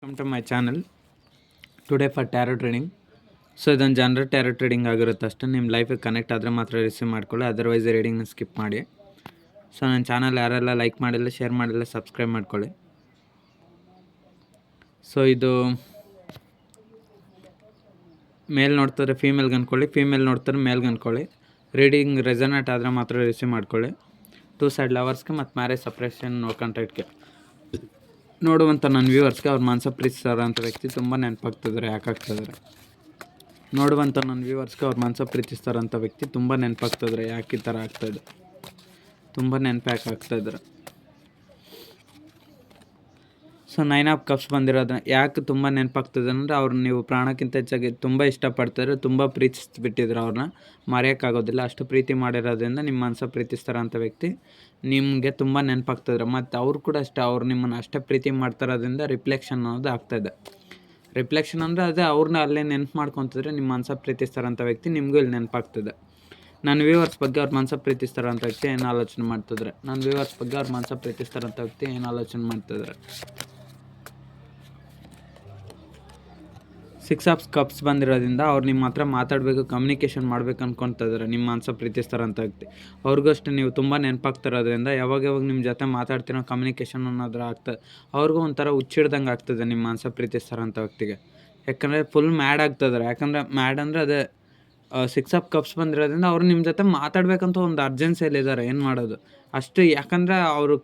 Welcome to my channel. Today for tarot reading. So ಇದೊಂದು general tarot reading ಆಗಿರುತ್ತೆ ಅಷ್ಟೇ. ನಿಮ್ಮ ಲೈಫಿಗೆ ಕನೆಕ್ಟ್ ಆದರೆ ಮಾತ್ರ ರಿಸೀವ್ ಮಾಡ್ಕೊಳ್ಳಿ, ಅದರ್ವೈಸ್ ರೀಡಿಂಗ್ನ ಸ್ಕಿಪ್ ಮಾಡಿ. ಸೊ ನನ್ನ ಚಾನಲ್ ಯಾರೆಲ್ಲ ಲೈಕ್ ಮಾಡಿಲ್ಲ, ಶೇರ್ ಮಾಡಿಲ್ಲ, ಸಬ್ಸ್ಕ್ರೈಬ್ ಮಾಡ್ಕೊಳ್ಳಿ. ಸೊ ಇದು ಮೇಲ್ ನೋಡ್ತಾರೆ ಫೀಮೇಲ್ಗೆ ಅಂದ್ಕೊಳ್ಳಿ, ಫೀಮೇಲ್ ನೋಡ್ತಾರೆ ಮೇಲ್ಗೆ ಅಂದ್ಕೊಳ್ಳಿ. ರೀಡಿಂಗ್ ರೆಸನೇಟ್ ಆದರೆ ಮಾತ್ರ ರಿಸೀವ್ ಮಾಡ್ಕೊಳ್ಳಿ. 2 ಸೈಡ್ ಲವರ್ಸ್ಗೆ ಮತ್ತು ಮ್ಯಾರೇಜ್ ಸಪ್ರೇಷನ್ ಕಾಂಟ್ರಾಕ್ಟ್ಗೆ ನೋಡುವಂಥ ನನ್ನ ವ್ಯೂವರ್ಸ್ಗೆ ಅವ್ರ ಮನಸ ಪ್ರೀತಿಸ್ತಾರ ಅಂತ ವ್ಯಕ್ತಿ ತುಂಬ ನೆನಪಾಗ್ತಿದ್ದಾರೆ. ಯಾಕಾಗ್ತಿದ್ದಾರೆ ನೋಡುವಂಥ ನನ್ನ ವ್ಯೂವರ್ಸ್ಗೆ ಅವ್ರ ಮನಸ ಪ್ರೀತಿಸ್ತಾರಂಥ ವ್ಯಕ್ತಿ ತುಂಬ ನೆನಪಾಗ್ತಿದ್ದಾರೆ. ಯಾಕೆ ಈ ಥರ ಆಗ್ತಾಯಿದೆ, ತುಂಬ ನೆನಪು ಯಾಕೆ ಆಗ್ತಾಯಿದ್ದಾರೆ. ಸೊ 9 ಆಫ್ ಕಪ್ಸ್ ಬಂದಿರೋದು ಯಾಕೆ ತುಂಬ ನೆನಪಾಗ್ತದೆ ಅಂದರೆ, ಅವ್ರು ನೀವು ಪ್ರಾಣಕ್ಕಿಂತ ಹೆಚ್ಚಾಗಿ ತುಂಬ ಇಷ್ಟಪಡ್ತಾರೆ, ತುಂಬ ಪ್ರೀತಿಸ್ಬಿಟ್ಟಿದ್ರು. ಅವ್ರನ್ನ ಮರೆಯೋಕ್ಕಾಗೋದಿಲ್ಲ, ಅಷ್ಟು ಪ್ರೀತಿ ಮಾಡಿರೋದ್ರಿಂದ ನಿಮ್ಮ ಮನಸ ಪ್ರೀತಿಸ್ತಾರಂಥ ವ್ಯಕ್ತಿ ನಿಮಗೆ ತುಂಬ ನೆನಪಾಗ್ತಿದ್ರೆ. ಮತ್ತು ಅವ್ರು ಕೂಡ ಅಷ್ಟೇ, ಅವ್ರು ನಿಮ್ಮನ್ನು ಅಷ್ಟೇ ಪ್ರೀತಿ ಮಾಡ್ತಾರೋದ್ರಿಂದ ರಿಫ್ಲೆಕ್ಷನ್ ಅನ್ನೋದು ಆಗ್ತಾಯಿದೆ. ರಿಫ್ಲೆಕ್ಷನ್ ಅಂದರೆ ಅದೇ ಅವ್ರನ್ನ ಅಲ್ಲೇ ನೆನಪು ಮಾಡ್ಕೊತಿದ್ರೆ ನಿಮ್ಮ ಮನಸ ಪ್ರೀತಿಸ್ತಾರಂಥ ವ್ಯಕ್ತಿ ನಿಮಗೂ ಇಲ್ಲಿ ನೆನಪಾಗ್ತದೆ. ನನ್ನ ವ್ಯೂವರ್ಸ್ ಬಗ್ಗೆ ಅವ್ರ ಮನಸ ಪ್ರೀತಿಸ್ತಾರಂಥ ವ್ಯಕ್ತಿ ಏನು ಆಲೋಚನೆ ಮಾಡ್ತಿದ್ರೆ, ನನ್ನ ವ್ಯೂವರ್ಸ್ ಬಗ್ಗೆ ಅವ್ರ ಮನಸ ಪ್ರೀತಿಸ್ತಾರಂಥ ವ್ಯಕ್ತಿ ಏನು ಆಲೋಚನೆ ಮಾಡ್ತಿದ್ರೆ. 6 ಆಫ್ ಕಪ್ಸ್ ಬಂದಿರೋದ್ರಿಂದ ಅವ್ರು ನಿಮ್ಮ ಹತ್ರ ಮಾತಾಡಬೇಕು, ಕಮ್ಯುನಿಕೇಷನ್ ಮಾಡ್ಬೇಕು ಅನ್ಕೊತಾ ಇದ್ದಾರೆ. ನಿಮ್ಮ ಮನಸ ಪ್ರೀತಿಸ್ತಾರಂಥ ವ್ಯಕ್ತಿ ಅವ್ರಿಗೂ ಅಷ್ಟೇ ನೀವು ತುಂಬ ನೆನಪಾಗ್ತಿರೋದ್ರಿಂದ ಯಾವಾಗ ನಿಮ್ಮ ಜೊತೆ ಮಾತಾಡ್ತಿರೋ ಕಮ್ಯುನಿಕೇಷನ್ ಅನ್ನೋದ್ರ ಆಗ್ತದೆ. ಅವ್ರಿಗೂ ಒಂಥರ ಹುಚ್ಚಿಡ್ದಂಗೆ ಆಗ್ತದೆ ನಿಮ್ಮ ಮನಸ ಪ್ರೀತಿಸ್ತಾರಂಥ ವ್ಯಕ್ತಿಗೆ. ಯಾಕಂದರೆ ಫುಲ್ ಮ್ಯಾಡ್ ಆಗ್ತದಾರೆ. ಯಾಕಂದರೆ ಮ್ಯಾಡ್ ಅಂದರೆ ಅದೇ 6 ಆಫ್ ಕಪ್ಸ್ ಬಂದಿರೋದ್ರಿಂದ ಅವ್ರು ನಿಮ್ಮ ಜೊತೆ ಮಾತಾಡಬೇಕಂತ ಒಂದು ಅರ್ಜೆನ್ಸಿಯಲ್ಲಿದ್ದಾರೆ. ಏನು ಮಾಡೋದು ಅಷ್ಟು, ಯಾಕಂದರೆ ಅವರು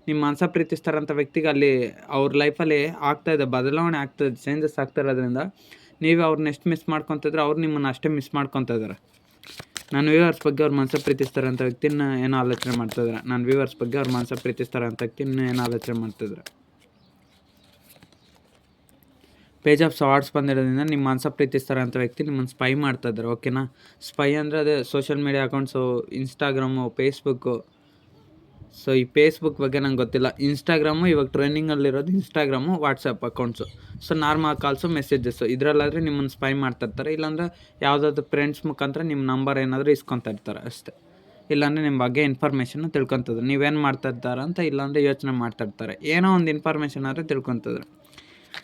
ನಿಮ್ಮ ಮನಸ ಪ್ರೀತಿಸ್ತಾರಂಥ ವ್ಯಕ್ತಿಗೆ ಅಲ್ಲಿ ಅವ್ರ ಲೈಫಲ್ಲಿ ಆಗ್ತಾಯಿದೆ, ಬದಲಾವಣೆ ಆಗ್ತದೆ, ಚೇಂಜಸ್ ಆಗ್ತಾ ಇರೋದ್ರಿಂದ ನೀವು ಅವ್ರನ್ನ ಎಷ್ಟು ಮಿಸ್ ಮಾಡ್ಕೊತಿದ್ರೆ ಅವ್ರು ನಿಮ್ಮನ್ನು ಅಷ್ಟೇ ಮಿಸ್ ಮಾಡ್ಕೊತಾ ಇದ್ದಾರೆ. ನನ್ನ ವ್ಯೂವರ್ಸ್ ಬಗ್ಗೆ ಅವ್ರ ಮನಸ ಪ್ರೀತಿಸ್ತಾರಂಥ ವ್ಯಕ್ತಿನ ಏನು ಆಲೋಚನೆ ಮಾಡ್ತಿದ್ದಾರೆ, ನನ್ನ ವ್ಯೂವರ್ಸ್ ಬಗ್ಗೆ ಅವ್ರ ಮನಸ ಪ್ರೀತಿಸ್ತಾರಂಥ ವ್ಯಕ್ತಿನ ಏನು ಆಲೋಚನೆ ಮಾಡ್ತಿದ್ದಾರೆ. ಪೇಜ್ ಆಫ್ ಸಾರ್ಟ್ಸ್ ಬಂದಿರೋದ್ರಿಂದ ನಿಮ್ಮ ಮನಸ ಪ್ರೀತಿಸ್ತಾರಂಥ ವ್ಯಕ್ತಿ ನಿಮ್ಮನ್ನು ಸ್ಪೈ ಮಾಡ್ತಾಯಿದ್ದಾರೆ. ಓಕೆನಾ, ಸ್ಪೈ ಅಂದರೆ ಅದೇ social media accounts, Instagram, Facebook. So ಈ ಫೇಸ್ಬುಕ್ ಬಗ್ಗೆ ನಂಗೆ ಗೊತ್ತಿಲ್ಲ. ಇನ್ಸ್ಟಾಗ್ರಾಮು ಇವಾಗ ಟ್ರೆಂಡಿಂಗಲ್ಲಿರೋದು Instagram, WhatsApp accounts. So normal calls, messages ಇದರಲ್ಲಾದರೆ ನಿಮ್ಮನ್ನು ಸ್ಪೈ ಮಾಡ್ತಾಯಿರ್ತಾರೆ. ಇಲ್ಲಾಂದರೆ ಯಾವುದಾದ್ರು ಫ್ರೆಂಡ್ಸ್ ಮುಖಾಂತರ ನಿಮ್ಮ ನಂಬರ್ ಏನಾದರೂ ಇಸ್ಕೊತಾ ಇರ್ತಾರೆ ಅಷ್ಟೇ. ಇಲ್ಲಾಂದರೆ ನಿಮ್ಮ ಬಗ್ಗೆ ಇನ್ಫಾರ್ಮೇಷನ್ನ ತಿಳ್ಕೊತಿದ್ರು, ನೀವೇನು ಮಾಡ್ತಾಯಿದ್ದಾರೆ ಅಂತ. ಇಲ್ಲಾಂದರೆ ಯೋಚನೆ ಮಾಡ್ತಾಯಿರ್ತಾರೆ, ಏನೋ ಒಂದು ಇನ್ಫಾರ್ಮೇಷನ್ ಆದರೆ ತಿಳ್ಕೊತಿದ್ರು.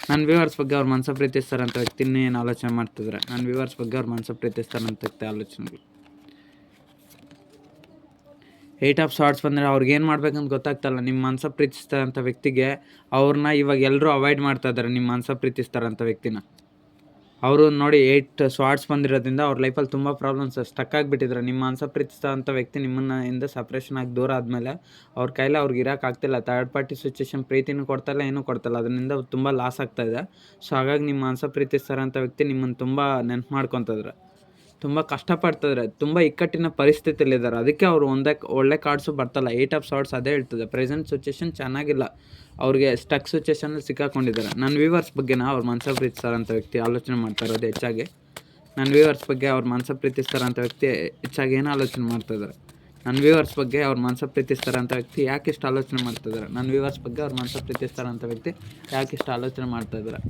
ನನ್ನ ವ್ಯೂವರ್ಸ್ ಬಗ್ಗೆ ಅವ್ರ ಮನಸ ಪ್ರೀತಿಸ್ತಾರಂಥ ವ್ಯಕ್ತಿನೇ ಏನು ಆಲೋಚನೆ ಮಾಡ್ತಿದ್ದಾರೆ, ನನ್ನ ವ್ಯೂವರ್ಸ್ ಬಗ್ಗೆ ಅವ್ರ ಮನಸ ಪ್ರೀತಿಸ್ತಾರಂಥ ವ್ಯಕ್ತಿ ಆಲೋಚನೆಗಳು. 8 ಆಫ್ ಸಾರ್ಟ್ಸ್ ಬಂದರೆ ಅವ್ರಿಗೆ ಏನು ಮಾಡ್ಬೇಕಂತ ಗೊತ್ತಾಗ್ತಲ್ಲ. ನಿಮ್ಮ ಮನಸ ಪ್ರೀತಿಸ್ತಾರಂಥ ವ್ಯಕ್ತಿಗೆ ಅವ್ರನ್ನ ಇವಾಗ ಎಲ್ಲರೂ ಅವಾಯ್ಡ್ ಮಾಡ್ತಾಯಿದ್ದಾರೆ. ನಿಮ್ಮ ಮನಸ ಪ್ರೀತಿಸ್ತಾರಂಥ ವ್ಯಕ್ತಿನ ಅವರು ನೋಡಿ 8 ಸಾರ್ಟ್ಸ್ ಬಂದಿರೋದ್ರಿಂದ ಅವ್ರ ಲೈಫಲ್ಲಿ ತುಂಬ ಪ್ರಾಬ್ಲಮ್ಸ್ ಸ್ಟಕ್ ಆಗಿಬಿಟ್ಟಿದ್ದಾರೆ. ನಿಮ್ಮ ಮನಸ ಪ್ರೀತಿಸ್ತಾರಂಥ ವ್ಯಕ್ತಿ ನಿಮ್ಮನ್ನ ಸಪ್ರೇಷನ್ ಆಗಿ ದೂರ ಆದಮೇಲೆ ಅವ್ರ ಕೈಲಿ ಅವ್ರಿಗೆ ಇರೋಕ್ಕಾಗ್ತಿಲ್ಲ. ಥರ್ಡ್ ಪಾರ್ಟಿ ಸಿಚುವೇಷನ್, ಪ್ರೀತಿನೂ ಕೊಡ್ತಾಯಿಲ್ಲ, ಏನೂ ಕೊಡ್ತಾಯಿಲ್ಲ. ಅದರಿಂದ ತುಂಬ ಲಾಸ್ ಆಗ್ತಾಯಿದೆ. ಸೊ ಹಾಗಾಗಿ ನಿಮ್ಮ ಮನಸ ಪ್ರೀತಿಸ್ತಾರಂಥ ವ್ಯಕ್ತಿ ನಿಮ್ಮನ್ನು ತುಂಬ ನೆನಪು ಮಾಡ್ಕೊತಿದ್ರೆ, ತುಂಬ ಕಷ್ಟಪಡ್ತಿದ್ರೆ, ತುಂಬ ಇಕ್ಕಟ್ಟಿನ ಪರಿಸ್ಥಿತಿಯಲ್ಲಿದ್ದಾರೆ. ಅದಕ್ಕೆ ಅವರು ಒಳ್ಳೆ ಕಾರ್ಡ್ಸು ಬರ್ತಲ್ಲ. 8 ಆಫ್ ಸಾರ್ಟ್ಸ್ ಅದೇ ಹೇಳ್ತದೆ, ಪ್ರೆಸೆಂಟ್ ಸಿಚುವೇಷನ್ ಚೆನ್ನಾಗಿಲ್ಲ, ಅವ್ರಿಗೆ ಸ್ಟಕ್ ಸಿಚುವೇಷನಲ್ಲಿ ಸಿಕ್ಕಾಕೊಂಡಿದ್ದಾರೆ. ನನ್ನ ವ್ಯೂವರ್ಸ್ ಬಗ್ಗೆನ ಅವ್ರ ಮನಸ ಪ್ರೀತಿಸ್ತಾರಂಥ ವ್ಯಕ್ತಿ ಆಲೋಚನೆ ಮಾಡ್ತಾ ಇರೋದು ಹೆಚ್ಚಾಗಿ. ನನ್ನ ವ್ಯೂವರ್ಸ್ ಬಗ್ಗೆ ಅವ್ರ ಮನಸ ಪ್ರೀತಿಸ್ತಾರಂಥ ವ್ಯಕ್ತಿ ಹೆಚ್ಚಾಗಿ ಏನು ಆಲೋಚನೆ ಮಾಡ್ತಾಯಿದ್ದಾರೆ, ನನ್ನ ವ್ಯೂವರ್ಸ್ ಬಗ್ಗೆ ಅವ್ರ ಮನಸ ಪ್ರೀತಿಸ್ತಾರಂಥ ವ್ಯಕ್ತಿ ಯಾಕೆ ಇಷ್ಟು ಆಲೋಚನೆ ಮಾಡ್ತಾಯಿದ್ದಾರೆ, ನನ್ನ ವ್ಯೂವರ್ಸ್ ಬಗ್ಗೆ ಅವ್ರ ಮನಸ ಪ್ರೀತಿಸ್ತಾರಂಥ ವ್ಯಕ್ತಿ ಯಾಕೆ ಇಷ್ಟು ಆಲೋಚನೆ ಮಾಡ್ತಾಯಿದ್ದಾರೆ.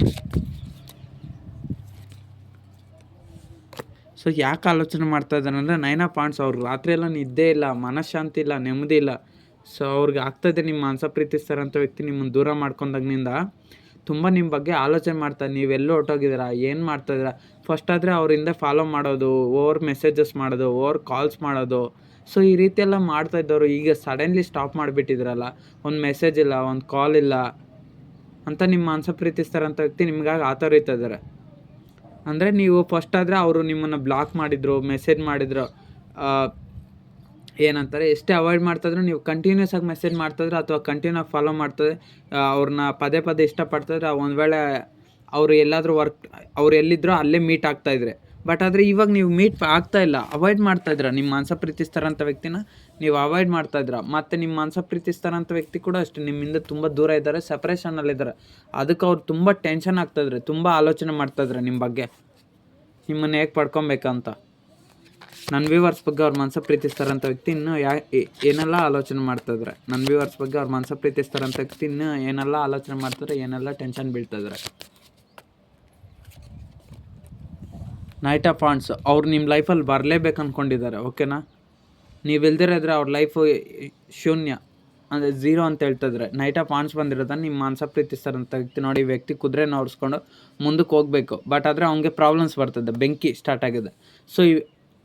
ಸೊ ಯಾಕೆ ಆಲೋಚನೆ ಮಾಡ್ತಾಯಿದ್ದಾರೆ ಅಂದರೆ, 9 ಆಫ್ ವಾಂಡ್ಸ್. ಅವ್ರು ರಾತ್ರಿ ಎಲ್ಲ ನಿದ್ದೆ ಇಲ್ಲ, ಮನಃಶಾಂತಿ ಇಲ್ಲ, ನೆಮ್ಮದಿ ಇಲ್ಲ. ಸೊ ಅವ್ರಿಗೆ ಆಗ್ತಾಯಿದೆ ನಿಮ್ಮ ಮನಸ ಪ್ರೀತಿಸ್ತಾರಂಥ ವ್ಯಕ್ತಿ ನಿಮ್ಮನ್ನು ದೂರ ಮಾಡ್ಕೊಂಡಾಗಿನಿಂದ ತುಂಬ ನಿಮ್ಮ ಬಗ್ಗೆ ಆಲೋಚನೆ ಮಾಡ್ತಾರೆ. ನೀವೆಲ್ಲೂ ಹೊರ್ಟೋಗಿದ್ದೀರಾ, ಏನು ಮಾಡ್ತಾಯಿದ್ದೀರಾ. ಫಸ್ಟ್ ಆದರೆ ಅವರಿಂದ ಫಾಲೋ ಮಾಡೋದು, ಓವರ್ ಮೆಸೇಜಸ್ ಮಾಡೋದು, ಓವರ್ ಕಾಲ್ಸ್ ಮಾಡೋದು. ಸೊ ಈ ರೀತಿಯೆಲ್ಲ ಮಾಡ್ತಾಯಿದ್ದವರು ಈಗ ಸಡನ್ಲಿ ಸ್ಟಾಪ್ ಮಾಡಿಬಿಟ್ಟಿದ್ರಲ್ಲ, ಒಂದು ಮೆಸೇಜ್ ಇಲ್ಲ, ಒಂದು ಕಾಲ್ ಇಲ್ಲ ಅಂತ ನಿಮ್ಮ ಮನಸ ಪ್ರೀತಿಸ್ತಾರಂಥ ವ್ಯಕ್ತಿ ನಿಮಗಾಗಿ ಆತೊರಿತಾ ಇದ್ದಾರೆ. ಅಂದರೆ ನೀವು ಫಸ್ಟ್ ಆದರೆ ಅವರು ನಿಮ್ಮನ್ನು ಬ್ಲಾಕ್ ಮಾಡಿದ್ರು, ಮೆಸೇಜ್ ಮಾಡಿದ್ರು, ಏನಂತಾರೆ ಎಷ್ಟೇ ಅವಾಯ್ಡ್ ಮಾಡ್ತಾಯಿದ್ರು, ನೀವು ಕಂಟಿನ್ಯೂಸ್ ಆಗಿ ಮೆಸೇಜ್ ಮಾಡ್ತಾಯಿದ್ರೆ ಅಥವಾ ಕಂಟಿನ್ಯೂ ಆಗಿ ಫಾಲೋ ಮಾಡ್ತಾಯಿದ್ರೆ, ಅವ್ರನ್ನ ಪದೇ ಪದೇ ಇಷ್ಟಪಡ್ತಾಯಿದ್ರೆ, ಒಂದು ವೇಳೆ ಅವರು ಎಲ್ಲಾದರೂ ಅವ್ರು ಎಲ್ಲಿದ್ದರೋ ಅಲ್ಲೇ ಮೀಟ್ ಆಗ್ತಾಯಿದ್ರೆ. ಬಟ್ ಆದರೆ ಇವಾಗ ನೀವು ಮೀಟ್ ಆಗ್ತಾಯಿಲ್ಲ, ಅವಾಯ್ಡ್ ಮಾಡ್ತಾಯಿದ್ರ. ನಿಮ್ಮ ಮನಸ ಪ್ರೀತಿಸ್ತಾರಂಥ ವ್ಯಕ್ತಿನ ನೀವು ಅವಾಯ್ಡ್ ಮಾಡ್ತಾಯಿದ್ರ. ಮತ್ತು ನಿಮ್ಮ ಮನಸ ಪ್ರೀತಿಸ್ತಾರಂಥ ವ್ಯಕ್ತಿ ಕೂಡ ಅಷ್ಟೇ ನಿಮ್ಮಿಂದ ತುಂಬ ದೂರ ಇದ್ದಾರೆ, ಸಪ್ರೇಷನಲ್ಲಿದ್ದಾರೆ. ಅದಕ್ಕೆ ಅವ್ರು ತುಂಬ ಟೆನ್ಷನ್ ಆಗ್ತಾಯಿದ್ರೆ, ತುಂಬ ಆಲೋಚನೆ ಮಾಡ್ತಾಯಿದ್ರೆ ನಿಮ್ಮ ಬಗ್ಗೆ, ನಿಮ್ಮನ್ನು ಹೇಗೆ ಪಡ್ಕೊಬೇಕಂತ. ನನ್ನ ವ್ಯೂವರ್ಸ್ ಬಗ್ಗೆ ಅವ್ರ ಮನಸ ಪ್ರೀತಿಸ್ತಾರಂಥ ವ್ಯಕ್ತಿ ಇನ್ನೂ ಏನೆಲ್ಲ ಆಲೋಚನೆ ಮಾಡ್ತಾಯಿದ್ರೆ, ನನ್ನ ವ್ಯೂವರ್ಸ್ ಬಗ್ಗೆ ಅವ್ರ ಮನಸ ಪ್ರೀತಿಸ್ತಾರಂಥ ವ್ಯಕ್ತಿ ಇನ್ನೂ ಏನೆಲ್ಲ ಆಲೋಚನೆ ಮಾಡ್ತಾರೆ, ಏನೆಲ್ಲ ಟೆನ್ಷನ್ ಬೀಳ್ತಾಯಿದ್ದಾರೆ. Knight of wands. ಅವ್ರು ನಿಮ್ಮ ಲೈಫಲ್ಲಿ ಬರಲೇಬೇಕು ಅಂದ್ಕೊಂಡಿದ್ದಾರೆ. ಓಕೆನಾ, ನೀವು ಇಲ್ದಿರೋದ್ರೆ ಅವ್ರ ಲೈಫು ಶೂನ್ಯ ಅಂದರೆ 0 ಅಂತ ಹೇಳ್ತಿದ್ರೆ. ನೈಟ್ ಆಫ್ ವಾಂಡ್ಸ್ ಬಂದಿರೋದು ನಿಮ್ಮ ಮನಸ ಪ್ರೀತಿಸ್ತಾರಂಥ ವ್ಯಕ್ತಿ ನೋಡಿ, ಈ ವ್ಯಕ್ತಿ ಕುದುರೆನ ಓಡಿಸ್ಕೊಂಡು ಮುಂದಕ್ಕೆ ಹೋಗಬೇಕು. ಬಟ್ ಆದರೆ ಅವ್ನಿಗೆ ಪ್ರಾಬ್ಲಮ್ಸ್ ಬರ್ತದೆ, ಬೆಂಕಿ ಸ್ಟಾರ್ಟ್ ಆಗಿದೆ. ಸೊ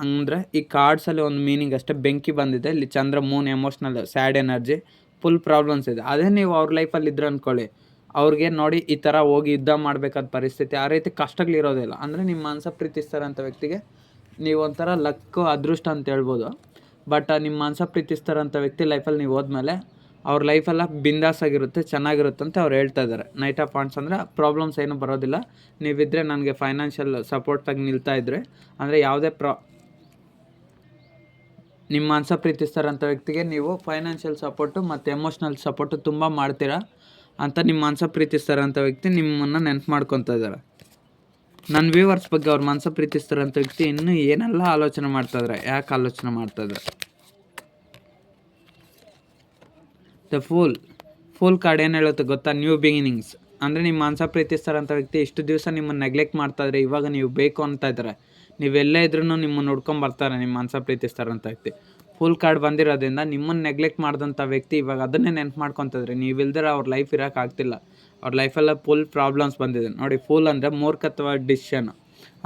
ಅಂದರೆ ಈ ಕಾರ್ಡ್ಸಲ್ಲಿ ಒಂದು ಮೀನಿಂಗ್ ಅಷ್ಟೇ, ಬೆಂಕಿ ಬಂದಿದೆ. ಇಲ್ಲಿ Chandra, moon, emotional, sad energy, full problems ಇದೆ. ಅದೇ ನೀವು ಅವ್ರ ಲೈಫಲ್ಲಿ ಇದ್ರೆ ಅಂದ್ಕೊಳ್ಳಿ, ಅವ್ರಿಗೆ ನೋಡಿ ಈ ಥರ ಹೋಗಿ ಯುದ್ಧ ಮಾಡಬೇಕಾದ ಪರಿಸ್ಥಿತಿ, ಆ ರೀತಿ ಕಷ್ಟಗಳಿರೋದಿಲ್ಲ. ಅಂದರೆ ನಿಮ್ಮ ಮನಸ ಪ್ರೀತಿಸ್ತಾರಂಥ ವ್ಯಕ್ತಿಗೆ ನೀವು ಒಂಥರ ಲಕ್ಕು, ಅದೃಷ್ಟ ಅಂತ ಹೇಳ್ಬೋದು. ಬಟ್ ನಿಮ್ಮ ಮನಸ ಪ್ರೀತಿಸ್ತಾರಂಥ ವ್ಯಕ್ತಿ ಲೈಫಲ್ಲಿ ನೀವು ಹೋದ್ಮೇಲೆ ಅವ್ರ ಲೈಫೆಲ್ಲ ಬಿಂದಾಸ್ ಆಗಿರುತ್ತೆ, ಚೆನ್ನಾಗಿರುತ್ತೆ ಅಂತ ಅವ್ರು ಹೇಳ್ತಾ ಇದ್ದಾರೆ. ನೈಟ್ ಆಫ್ ವಾಂಡ್ಸ್ ಅಂದರೆ ಪ್ರಾಬ್ಲಮ್ಸ್ ಏನೂ ಬರೋದಿಲ್ಲ. ನೀವಿದ್ದರೆ ನನಗೆ ಫೈನಾನ್ಷಿಯಲ್ ಸಪೋರ್ಟಾಗಿ ನಿಲ್ತಾ ಇದ್ದರೆ, ಅಂದರೆ ಯಾವುದೇ ನಿಮ್ಮ ಮನಸ ಪ್ರೀತಿಸ್ತಾರಂಥ ವ್ಯಕ್ತಿಗೆ ನೀವು ಫೈನಾನ್ಷಿಯಲ್ ಸಪೋರ್ಟು ಮತ್ತು ಎಮೋಷ್ನಲ್ ಸಪೋರ್ಟು ತುಂಬ ಮಾಡ್ತೀರಾ ಅಂತ ನಿಮ್ಮ ಮನಸ ಪ್ರೀತಿಸ್ತಾರಂಥ ವ್ಯಕ್ತಿ ನಿಮ್ಮನ್ನು ನೆನಪು ಮಾಡ್ಕೊತಾ ಇದ್ದಾರೆ. ನನ್ನ ವ್ಯೂವರ್ಸ್ ಬಗ್ಗೆ ಅವ್ರ ಮನಸ ಪ್ರೀತಿಸ್ತಾರಂಥ ವ್ಯಕ್ತಿ ಇನ್ನೂ ಏನೆಲ್ಲ ಆಲೋಚನೆ ಮಾಡ್ತಾಯಿದ್ದಾರೆ, ಯಾಕೆ ಆಲೋಚನೆ ಮಾಡ್ತಾಯಿದ್ದಾರೆ. ದ ಫೂಲ್ ಕಾರ್ಡ್ ಏನು ಹೇಳುತ್ತೆ ಗೊತ್ತಾ? New beginnings. ಅಂದರೆ ನಿಮ್ಮ ಮನಸ ಪ್ರೀತಿಸ್ತಾರಂಥ ವ್ಯಕ್ತಿ ಇಷ್ಟು ದಿವಸ ನಿಮ್ಮನ್ನು ನೆಗ್ಲೆಕ್ಟ್ ಮಾಡ್ತಾಯಿದ್ರೆ, ಇವಾಗ ನೀವು ಬೇಕು ಅಂತ ಇದ್ದಾರೆ. ನೀವೆಲ್ಲೇ ಇದ್ರೂ ನಿಮ್ಮನ್ನು ನೋಡ್ಕೊಂಡು ಬರ್ತಾರೆ ನಿಮ್ಮ ಮನಸ ಪ್ರೀತಿಸ್ತಾರಂಥ ವ್ಯಕ್ತಿ. ಫುಲ್ ಕಾರ್ಡ್ ಬಂದಿರೋದ್ರಿಂದ ನಿಮ್ಮನ್ನು ನೆಗ್ಲೆಕ್ಟ್ ಮಾಡಿದಂಥ ವ್ಯಕ್ತಿ ಇವಾಗ ಅದನ್ನೇ ನೆನಪು ಮಾಡ್ಕೊತಿದ್ರೆ. ನೀವಿಲ್ದಿರ ಅವ್ರ ಲೈಫ್ ಇರೋಕ್ಕಾಗ್ತಿಲ್ಲ, ಅವ್ರ ಲೈಫೆಲ್ಲ ಫುಲ್ ಪ್ರಾಬ್ಲಮ್ಸ್ ಬಂದಿದೆ. ನೋಡಿ, ಫೂಲ್ ಅಂದರೆ ಮೂರ್ಖತ್ವ ಡಿಸಿಷನ್.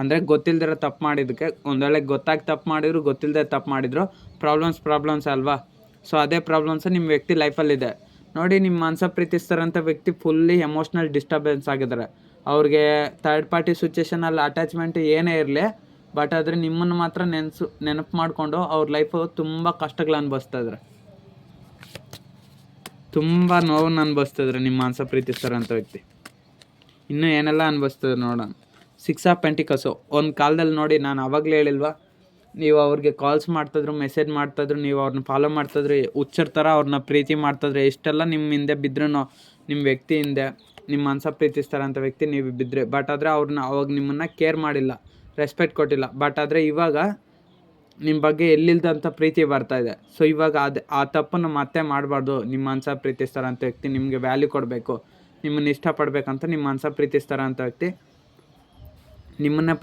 ಅಂದರೆ ಗೊತ್ತಿಲ್ದಿರೋ ತಪ್ಪು ಮಾಡಿದ್ದಕ್ಕೆ, ಒಂದು ವೇಳೆ ಗೊತ್ತಾಗಿ ತಪ್ಪು ಮಾಡಿದ್ರು, ಗೊತ್ತಿಲ್ಲದೆ ತಪ್ಪು ಮಾಡಿದ್ರು, ಪ್ರಾಬ್ಲಮ್ಸ್ ಅಲ್ವಾ? ಸೊ ಅದೇ ಪ್ರಾಬ್ಲಮ್ಸ್ ನಿಮ್ಮ ವ್ಯಕ್ತಿ ಲೈಫಲ್ಲಿದೆ. ನೋಡಿ, ನಿಮ್ಮ ಮನಸ ಪ್ರೀತಿಸ್ತಾರಂಥ ವ್ಯಕ್ತಿ ಫುಲ್ಲಿ ಎಮೋಷ್ನಲ್ ಡಿಸ್ಟರ್ಬೆನ್ಸ್ ಆಗಿದ್ದಾರೆ. ಅವ್ರಿಗೆ ಥರ್ಡ್ ಪಾರ್ಟಿ ಸಿಚುವೇಷನಲ್ಲಿ ಅಟ್ಯಾಚ್ಮೆಂಟ್ ಏನೇ ಇರಲಿ, ಬಟ್ ಆದರೆ ನಿಮ್ಮನ್ನು ಮಾತ್ರ ನೆನಪು ಮಾಡಿಕೊಂಡು ಅವ್ರ ಲೈಫು ತುಂಬ ಕಷ್ಟಗಳು ಅನುಭವಿಸ್ತಾಯಿದ್ರೆ, ತುಂಬ ನೋವನ್ನು ಅನುಭವಿಸ್ತಾಯಿದ್ರೆ ನಿಮ್ಮ ಮನಸ ಪ್ರೀತಿಸ್ತಾರಂಥ ವ್ಯಕ್ತಿ. ಇನ್ನೂ ಏನೆಲ್ಲ ಅನುಭವಿಸ್ತದೆ ನೋಡೋಣ. 6 ಆಫ್ ಪೆಂಟಿಕಲ್ಸು. ಒಂದು ಕಾಲದಲ್ಲಿ ನೋಡಿ, ನಾನು ಆವಾಗಲೇ ಹೇಳಿಲ್ವಾ, ನೀವು ಅವ್ರಿಗೆ ಕಾಲ್ಸ್ ಮಾಡ್ತಾಯಿದ್ರು, ಮೆಸೇಜ್ ಮಾಡ್ತಾಯಿದ್ರು, ನೀವು ಅವ್ರನ್ನ ಫಾಲೋ ಮಾಡ್ತಾಯಿದ್ರು, ಹುಚ್ಚರ ಥರ ಅವ್ರನ್ನ ಪ್ರೀತಿ ಮಾಡ್ತಾಯಿದ್ರೆ, ಎಷ್ಟೆಲ್ಲ ನಿಮ್ಮ ಹಿಂದೆ ಬಿದ್ದರೂ ನಿಮ್ಮ ವ್ಯಕ್ತಿ ಹಿಂದೆ ನಿಮ್ಮ ಮನಸ ಪ್ರೀತಿಸ್ತಾರಂಥ ವ್ಯಕ್ತಿ ನೀವು ಬಿದ್ದರೆ, ಬಟ್ ಆದರೆ ಅವ್ರನ್ನ ಅವಾಗ ನಿಮ್ಮನ್ನು ಕೇರ್ ಮಾಡಿಲ್ಲ, ರೆಸ್ಪೆಕ್ಟ್ ಕೊಟ್ಟಿಲ್ಲ. ಬಟ್ ಆದರೆ ಇವಾಗ ನಿಮ್ಮ ಬಗ್ಗೆ ಎಲ್ಲಿಲ್ದಂಥ ಪ್ರೀತಿ ಬರ್ತಾಯಿದೆ. ಸೊ ಇವಾಗ ಆ ತಪ್ಪನ್ನು ಮತ್ತೆ ಮಾಡಬಾರ್ದು. ನಿಮ್ಮ ಮನಸ ಪ್ರೀತಿಸ್ತಾರಂಥ ವ್ಯಕ್ತಿ ನಿಮಗೆ ವ್ಯಾಲ್ಯೂ ಕೊಡಬೇಕು, ನಿಮ್ಮನ್ನು ಇಷ್ಟಪಡಬೇಕಂತ ನಿಮ್ಮ ಮನಸ ಪ್ರೀತಿಸ್ತಾರಂಥ ವ್ಯಕ್ತಿ ನಿಮ್ಮನ್ನೇ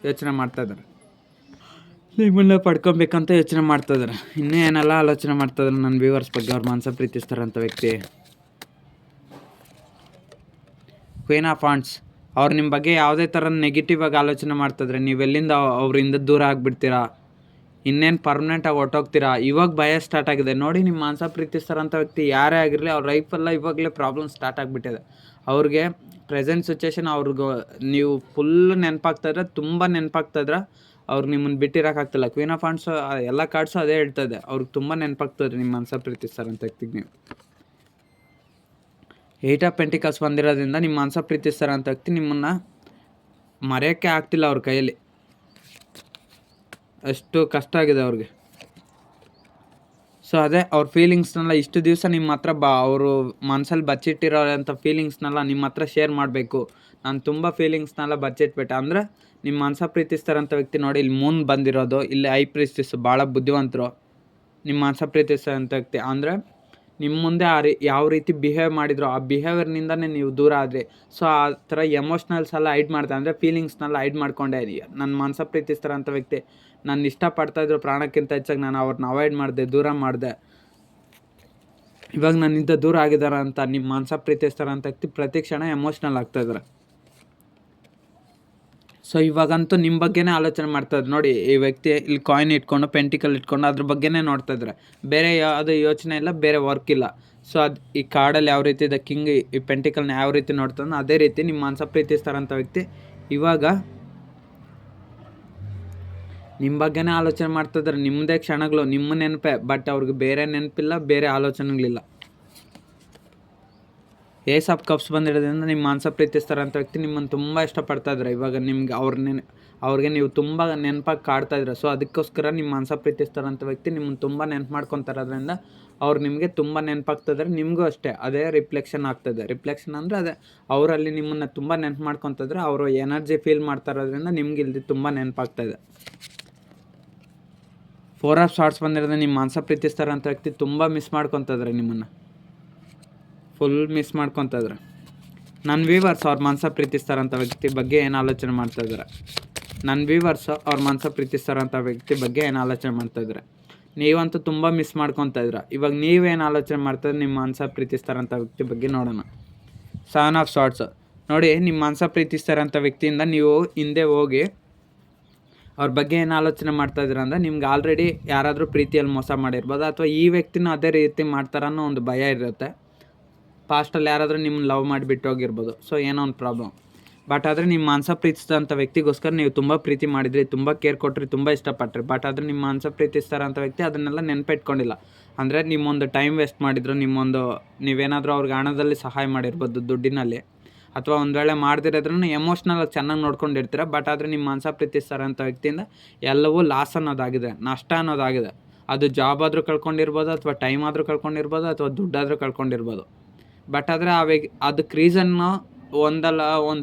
ಯೋಚನೆ ಮಾಡ್ತಾಯಿದ್ದಾರೆ, ನಿಮ್ಮನ್ನ ಪಡ್ಕೊಬೇಕಂತ ಯೋಚನೆ ಮಾಡ್ತಾಯಿದ್ದಾರೆ. ಇನ್ನೂ ಏನೆಲ್ಲ ಆಲೋಚನೆ ಮಾಡ್ತಾಯಿದ್ದಾರೆ ನನ್ನ ವ್ಯೂವರ್ಸ್ ಬಗ್ಗೆ ಅವ್ರ ಮನಸ ಪ್ರೀತಿಸ್ತಾರಂಥ ವ್ಯಕ್ತಿ. Queen of wands. ಅವ್ರು ನಿಮ್ಮ ಬಗ್ಗೆ ಯಾವುದೇ ಥರ ನೆಗೆಟಿವ್ ಆಗಿ ಆಲೋಚನೆ ಮಾಡ್ತಾಯಿದ್ರೆ, ನೀವೆಲ್ಲಿಂದ ಅವರಿಂದ ದೂರ ಆಗಿಬಿಡ್ತೀರಾ, ಇನ್ನೇನು ಪರ್ಮನೆಂಟಾಗಿ ಹೊರ್ಟೋಗ್ತೀರಾ, ಇವಾಗ ಭಯ ಸ್ಟಾರ್ಟ್ ಆಗಿದೆ. ನೋಡಿ, ನಿಮ್ಮ ಮನಸ ಪ್ರೀತಿಸ್ತಾರಂಥ ವ್ಯಕ್ತಿ ಯಾರೇ ಆಗಿರಲಿ, ಅವ್ರ ಲೈಫೆಲ್ಲ ಇವಾಗಲೇ ಪ್ರಾಬ್ಲಮ್ ಸ್ಟಾರ್ಟ್ ಆಗಿಬಿಟ್ಟಿದೆ. ಅವ್ರಿಗೆ ಪ್ರೆಸೆಂಟ್ ಸಿಚುವೇಶನ್ ಅವ್ರಿಗೆ ನೀವು ಫುಲ್ ನೆನಪಾಗ್ತಾಯಿದ್ರೆ, ತುಂಬ ನೆನಪಾಗ್ತಾಯಿದ್ರೆ, ಅವ್ರಿಗೆ ನಿಮ್ಮನ್ನು ಬಿಟ್ಟಿರೋಕ್ಕಾಗ್ತಿಲ್ಲ. ಕ್ವೀನ್ ಆಫ್ ವಾಂಡ್ಸ್ ಎಲ್ಲ ಕಾರ್ಡ್ಸು ಅದೇ ಹೇಳ್ತಾಯಿದೆ, ಅವ್ರಿಗೆ ತುಂಬ ನೆನಪಾಗ್ತದೆ ನಿಮ್ಮ ಮನಸ ಪ್ರೀತಿಸ್ತಾರಂಥ ವ್ಯಕ್ತಿಗೆ ನೀವು. 8 ಆಫ್ ಪೆಂಟಿಕಲ್ಸ್ ಬಂದಿರೋದ್ರಿಂದ ನಿಮ್ಮ ಮನಸ ಪ್ರೀತಿಸ್ತಾರಂಥ ವ್ಯಕ್ತಿ ನಿಮ್ಮನ್ನು ಮರೆಯೋಕ್ಕೆ ಆಗ್ತಿಲ್ಲ ಅವ್ರ ಕೈಯಲ್ಲಿ, ಅಷ್ಟು ಕಷ್ಟ ಆಗಿದೆ ಅವ್ರಿಗೆ. ಸೊ ಅದೇ ಅವ್ರ ಫೀಲಿಂಗ್ಸ್ನೆಲ್ಲ ಇಷ್ಟು ದಿವಸ ನಿಮ್ಮ ಹತ್ರ ಅವರು ಮನಸ್ಸಲ್ಲಿ ಬಚ್ಚಿಟ್ಟಿರೋಂಥ ಫೀಲಿಂಗ್ಸ್ನೆಲ್ಲ ನಿಮ್ಮ ಹತ್ರ ಶೇರ್ ಮಾಡಬೇಕು. ನಾನು ತುಂಬ ಫೀಲಿಂಗ್ಸ್ನೆಲ್ಲ ಬಚ್ಚಿಟ್ಬಿಟ್ಟೆ ಅಂದರೆ ನಿಮ್ಮ ಮನಸ ಪ್ರೀತಿಸ್ತಾರಂಥ ವ್ಯಕ್ತಿ ನೋಡಿ, ಇಲ್ಲಿ ಮೂನ್ ಬಂದಿರೋದು, ಇಲ್ಲಿ ಐ ಪ್ರೀಸ್ಟಿಸ್, ಭಾಳ ಬುದ್ಧಿವಂತರು ನಿಮ್ಮ ಮನಸ ಪ್ರೀತಿಸ್ತಾರಂಥ ವ್ಯಕ್ತಿ. ಅಂದರೆ ನಿಮ್ಮ ಮುಂದೆ ಯಾವ ರೀತಿ ಬಿಹೇವ್ ಮಾಡಿದ್ರು, ಆ ಬಿಹೇವಿಯರ್ನಿಂದನೇ ನೀವು ದೂರ ಆದರೆ. ಸೊ ಆ ಥರ ಎಮೋಷ್ನಲ್ಸ್ ಎಲ್ಲ ಹೈಡ್ ಮಾಡ್ತಾರೆ, ಅಂದರೆ ಫೀಲಿಂಗ್ಸ್ನೆಲ್ಲ ಹೈಡ್ ಮಾಡ್ಕೊಂಡೆ. ನನ್ನ ಮನಸ ಪ್ರೀತಿಸ್ತಾರಂಥ ವ್ಯಕ್ತಿ ನಾನು ಇಷ್ಟಪಡ್ತಾಯಿದ್ರು ಪ್ರಾಣಕ್ಕಿಂತ ಹೆಚ್ಚಾಗಿ ನಾನು ಅವ್ರನ್ನ ಅವಾಯ್ಡ್ ಮಾಡಿದೆ, ದೂರ ಮಾಡಿದೆ. ಇವಾಗ ನನ್ನಿಂದ ದೂರ ಆಗಿದ್ದಾರೆ ಅಂತ ನಿಮ್ಮ ಮನಸ ಪ್ರೀತಿಸ್ತಾರಂಥ ವ್ಯಕ್ತಿ ಪ್ರತಿ ಕ್ಷಣ ಎಮೋಷ್ನಲ್ ಆಗ್ತಾಯಿದ್ದಾರೆ. ಸೊ ಇವಾಗಂತೂ ನಿಮ್ಮ ಬಗ್ಗೆನೇ ಆಲೋಚನೆ ಮಾಡ್ತಾಯಿದ್ರು. ನೋಡಿ, ಈ ವ್ಯಕ್ತಿ ಇಲ್ಲಿ ಕಾಯಿನ್ ಇಟ್ಕೊಂಡು, ಪೆಂಟಿಕಲ್ ಇಟ್ಕೊಂಡು ಅದ್ರ ಬಗ್ಗೆನೇ ನೋಡ್ತಾಯಿದ್ರೆ, ಬೇರೆ ಯಾವುದೇ ಯೋಚನೆ ಇಲ್ಲ, ಬೇರೆ ವರ್ಕ್ ಇಲ್ಲ. ಸೊ ಅದು ಈ ಕಾರ್ಡಲ್ಲಿ ಯಾವ ರೀತಿ ಇದೆ, ಕಿಂಗ್ ಈ ಪೆಂಟಿಕಲ್ನ ಯಾವ ರೀತಿ ನೋಡ್ತಾನೋ ಅದೇ ರೀತಿ ನಿಮ್ಮ ಮನಸ ಪ್ರೀತಿಸ್ತಾರಂಥ ವ್ಯಕ್ತಿ ಇವಾಗ ನಿಮ್ಮ ಬಗ್ಗೆನೇ ಆಲೋಚನೆ ಮಾಡ್ತಾಯಿದ್ದಾರೆ. ನಿಮ್ಮದೇ ಕ್ಷಣಗಳು, ನಿಮ್ಮ ನೆನಪೇ, ಬಟ್ ಅವ್ರಿಗೆ ಬೇರೆ ನೆನಪಿಲ್ಲ, ಬೇರೆ ಆಲೋಚನೆಗಳಿಲ್ಲ. ಏಸ್ ಆಫ್ ಕಪ್ಸ್ ಬಂದಿರೋದ್ರಿಂದ ನಿಮ್ಮ ಮನಸ ಪ್ರೀತಿಸ್ತಾರಂಥ ವ್ಯಕ್ತಿ ನಿಮ್ಮನ್ನು ತುಂಬ ಇಷ್ಟಪಡ್ತಾಯಿದ್ದಾರೆ. ಇವಾಗ ನಿಮ್ಗೆ ಅವ್ರಿಗೆ ನೀವು ತುಂಬ ನೆನಪಾಗಿ ಕಾಡ್ತಾಯಿದ್ರೆ. ಸೊ ಅದಕ್ಕೋಸ್ಕರ ನಿಮ್ಮ ಮನಸ ಪ್ರೀತಿಸ್ತಾರಂಥ ವ್ಯಕ್ತಿ ನಿಮ್ಮನ್ನು ತುಂಬ ನೆನಪು ಮಾಡ್ಕೊತಾರೋದ್ರಿಂದ ಅವ್ರು ನಿಮಗೆ ತುಂಬ ನೆನಪಾಗ್ತಾಯಿದ್ದಾರೆ. ನಿಮಗೂ ಅಷ್ಟೇ ಅದೇ ರಿಫ್ಲೆಕ್ಷನ್ ಆಗ್ತದೆ. ರಿಫ್ಲೆಕ್ಷನ್ ಅಂದರೆ ಅದೇ ಅವರಲ್ಲಿ ನಿಮ್ಮನ್ನು ತುಂಬ ನೆನಪು ಮಾಡ್ಕೊತಿದ್ರೆ, ಅವರು ಎನರ್ಜಿ ಫೀಲ್ ಮಾಡ್ತಾ ಇರೋದ್ರಿಂದ ನಿಮ್ಗೆ ಇಲ್ಲಿ ತುಂಬ ನೆನಪಾಗ್ತಾಯಿದೆ. 4 ಆಫ್ ಶಾರ್ಟ್ಸ್ ಬಂದಿರೋದ್ರಿಂದ ನಿಮ್ಮ ಮನಸ ಪ್ರೀತಿಸ್ತಾರಂಥ ವ್ಯಕ್ತಿ ತುಂಬ ಮಿಸ್ ಮಾಡ್ಕೊತಿದ್ರೆ, ನಿಮ್ಮನ್ನು ಫುಲ್ ಮಿಸ್ ಮಾಡ್ಕೊತಿದ್ರೆ. ನನ್ನ ವ್ಯೂವರ್ಸ್ ಅವ್ರ ಮನಸ ಪ್ರೀತಿಸ್ತಾರಂಥ ವ್ಯಕ್ತಿ ಬಗ್ಗೆ ಏನು ಆಲೋಚನೆ ಮಾಡ್ತಾಯಿದ್ದಾರೆ? ನನ್ನ ವ್ಯೂವರ್ಸ್ ಅವ್ರ ಮನಸ ಪ್ರೀತಿಸ್ತಾರಂಥ ವ್ಯಕ್ತಿ ಬಗ್ಗೆ ಏನು ಆಲೋಚನೆ ಮಾಡ್ತಾಯಿದ್ದಾರೆ? ನೀವಂತೂ ತುಂಬ ಮಿಸ್ ಮಾಡ್ಕೊತಾ ಇದ್ರ. ಇವಾಗ ನೀವೇನು ಆಲೋಚನೆ ಮಾಡ್ತಾರೆ ನಿಮ್ಮ ಮನಸ ಪ್ರೀತಿಸ್ತಾರಂಥ ವ್ಯಕ್ತಿ ಬಗ್ಗೆ ನೋಡೋಣ. ಸೆವೆನ್ ಆಫ್ ಸಾರ್ಟ್ಸ್ ನೋಡಿ, ನಿಮ್ಮ ಮನಸ ಪ್ರೀತಿಸ್ತಾರಂಥ ವ್ಯಕ್ತಿಯಿಂದ ನೀವು ಹಿಂದೆ ಹೋಗಿ ಅವ್ರ ಬಗ್ಗೆ ಏನು ಆಲೋಚನೆ ಮಾಡ್ತಾ ಇದ್ದೀರ ಅಂದರೆ, ನಿಮ್ಗೆ ಆಲ್ರೆಡಿ ಯಾರಾದರೂ ಪ್ರೀತಿಯಲ್ಲಿ ಮೋಸ ಮಾಡಿರ್ಬೋದು, ಅಥವಾ ಈ ವ್ಯಕ್ತಿನೂ ಅದೇ ರೀತಿ ಮಾಡ್ತಾರ ಅನ್ನೋ ಒಂದು ಭಯ ಇರುತ್ತೆ. ಪಾಸ್ಟಲ್ಲಿ ಯಾರಾದರೂ ನಿಮ್ಮನ್ನ ಲವ್ ಮಾಡಿಬಿಟ್ಟು ಹೋಗಿರ್ಬೋದು, ಸೊ ಏನೋ ಒಂದು ಪ್ರಾಬ್ಲಮ್. ಬಟ್ ಆದರೆ ನಿಮ್ಮ ಮನಸ ಪ್ರೀತಿಸಿದಂಥ ವ್ಯಕ್ತಿಗೋಸ್ಕರ ನೀವು ತುಂಬ ಪ್ರೀತಿ ಮಾಡಿದ್ರಿ, ತುಂಬ ಕೇರ್ ಕೊಟ್ರಿ, ತುಂಬ ಇಷ್ಟಪಟ್ರಿ. ಬಟ್ ಆದರೆ ನಿಮ್ಮ ಮನಸ ಪ್ರೀತಿಸ್ತಾರಂಥ ವ್ಯಕ್ತಿ ಅದನ್ನೆಲ್ಲ ನೆನಪಿಟ್ಕೊಂಡಿಲ್ಲ. ಅಂದರೆ ನಿಮ್ಮೊಂದು ಟೈಮ್ ವೇಸ್ಟ್ ಮಾಡಿದ್ರು, ನೀವೇನಾದರೂ ಅವ್ರಿಗೆ ಹಣದಲ್ಲಿ ಸಹಾಯ ಮಾಡಿರ್ಬೋದು, ದುಡ್ಡಿನಲ್ಲಿ, ಅಥವಾ ಒಂದು ವೇಳೆ ಮಾಡ್ದಿರೋದ್ರೂ ಎಮೋಷ್ನಲಾಗಿ ಚೆನ್ನಾಗಿ ನೋಡ್ಕೊಂಡಿರ್ತೀರ. ಬಟ್ ಆದರೆ ನಿಮ್ಮ ಮನಸ ಪ್ರೀತಿಸ್ತಾರಂಥ ವ್ಯಕ್ತಿಯಿಂದ ಎಲ್ಲವೂ ಲಾಸ್ ಅನ್ನೋದಾಗಿದೆ, ನಷ್ಟ ಅನ್ನೋದಾಗಿದೆ. ಅದು ಜಾಬ್ ಆದರೂ ಕಳ್ಕೊಂಡಿರ್ಬೋದು, ಅಥವಾ ಟೈಮ್ ಆದರೂ ಕಳ್ಕೊಂಡಿರ್ಬೋದು, ಅಥವಾ ದುಡ್ಡಾದರೂ ಕಳ್ಕೊಂಡಿರ್ಬೋದು. ಬಟ್ ಆದರೆ ಅದಕ್ಕೆ ರೀಸನ್ನು ಒಂದು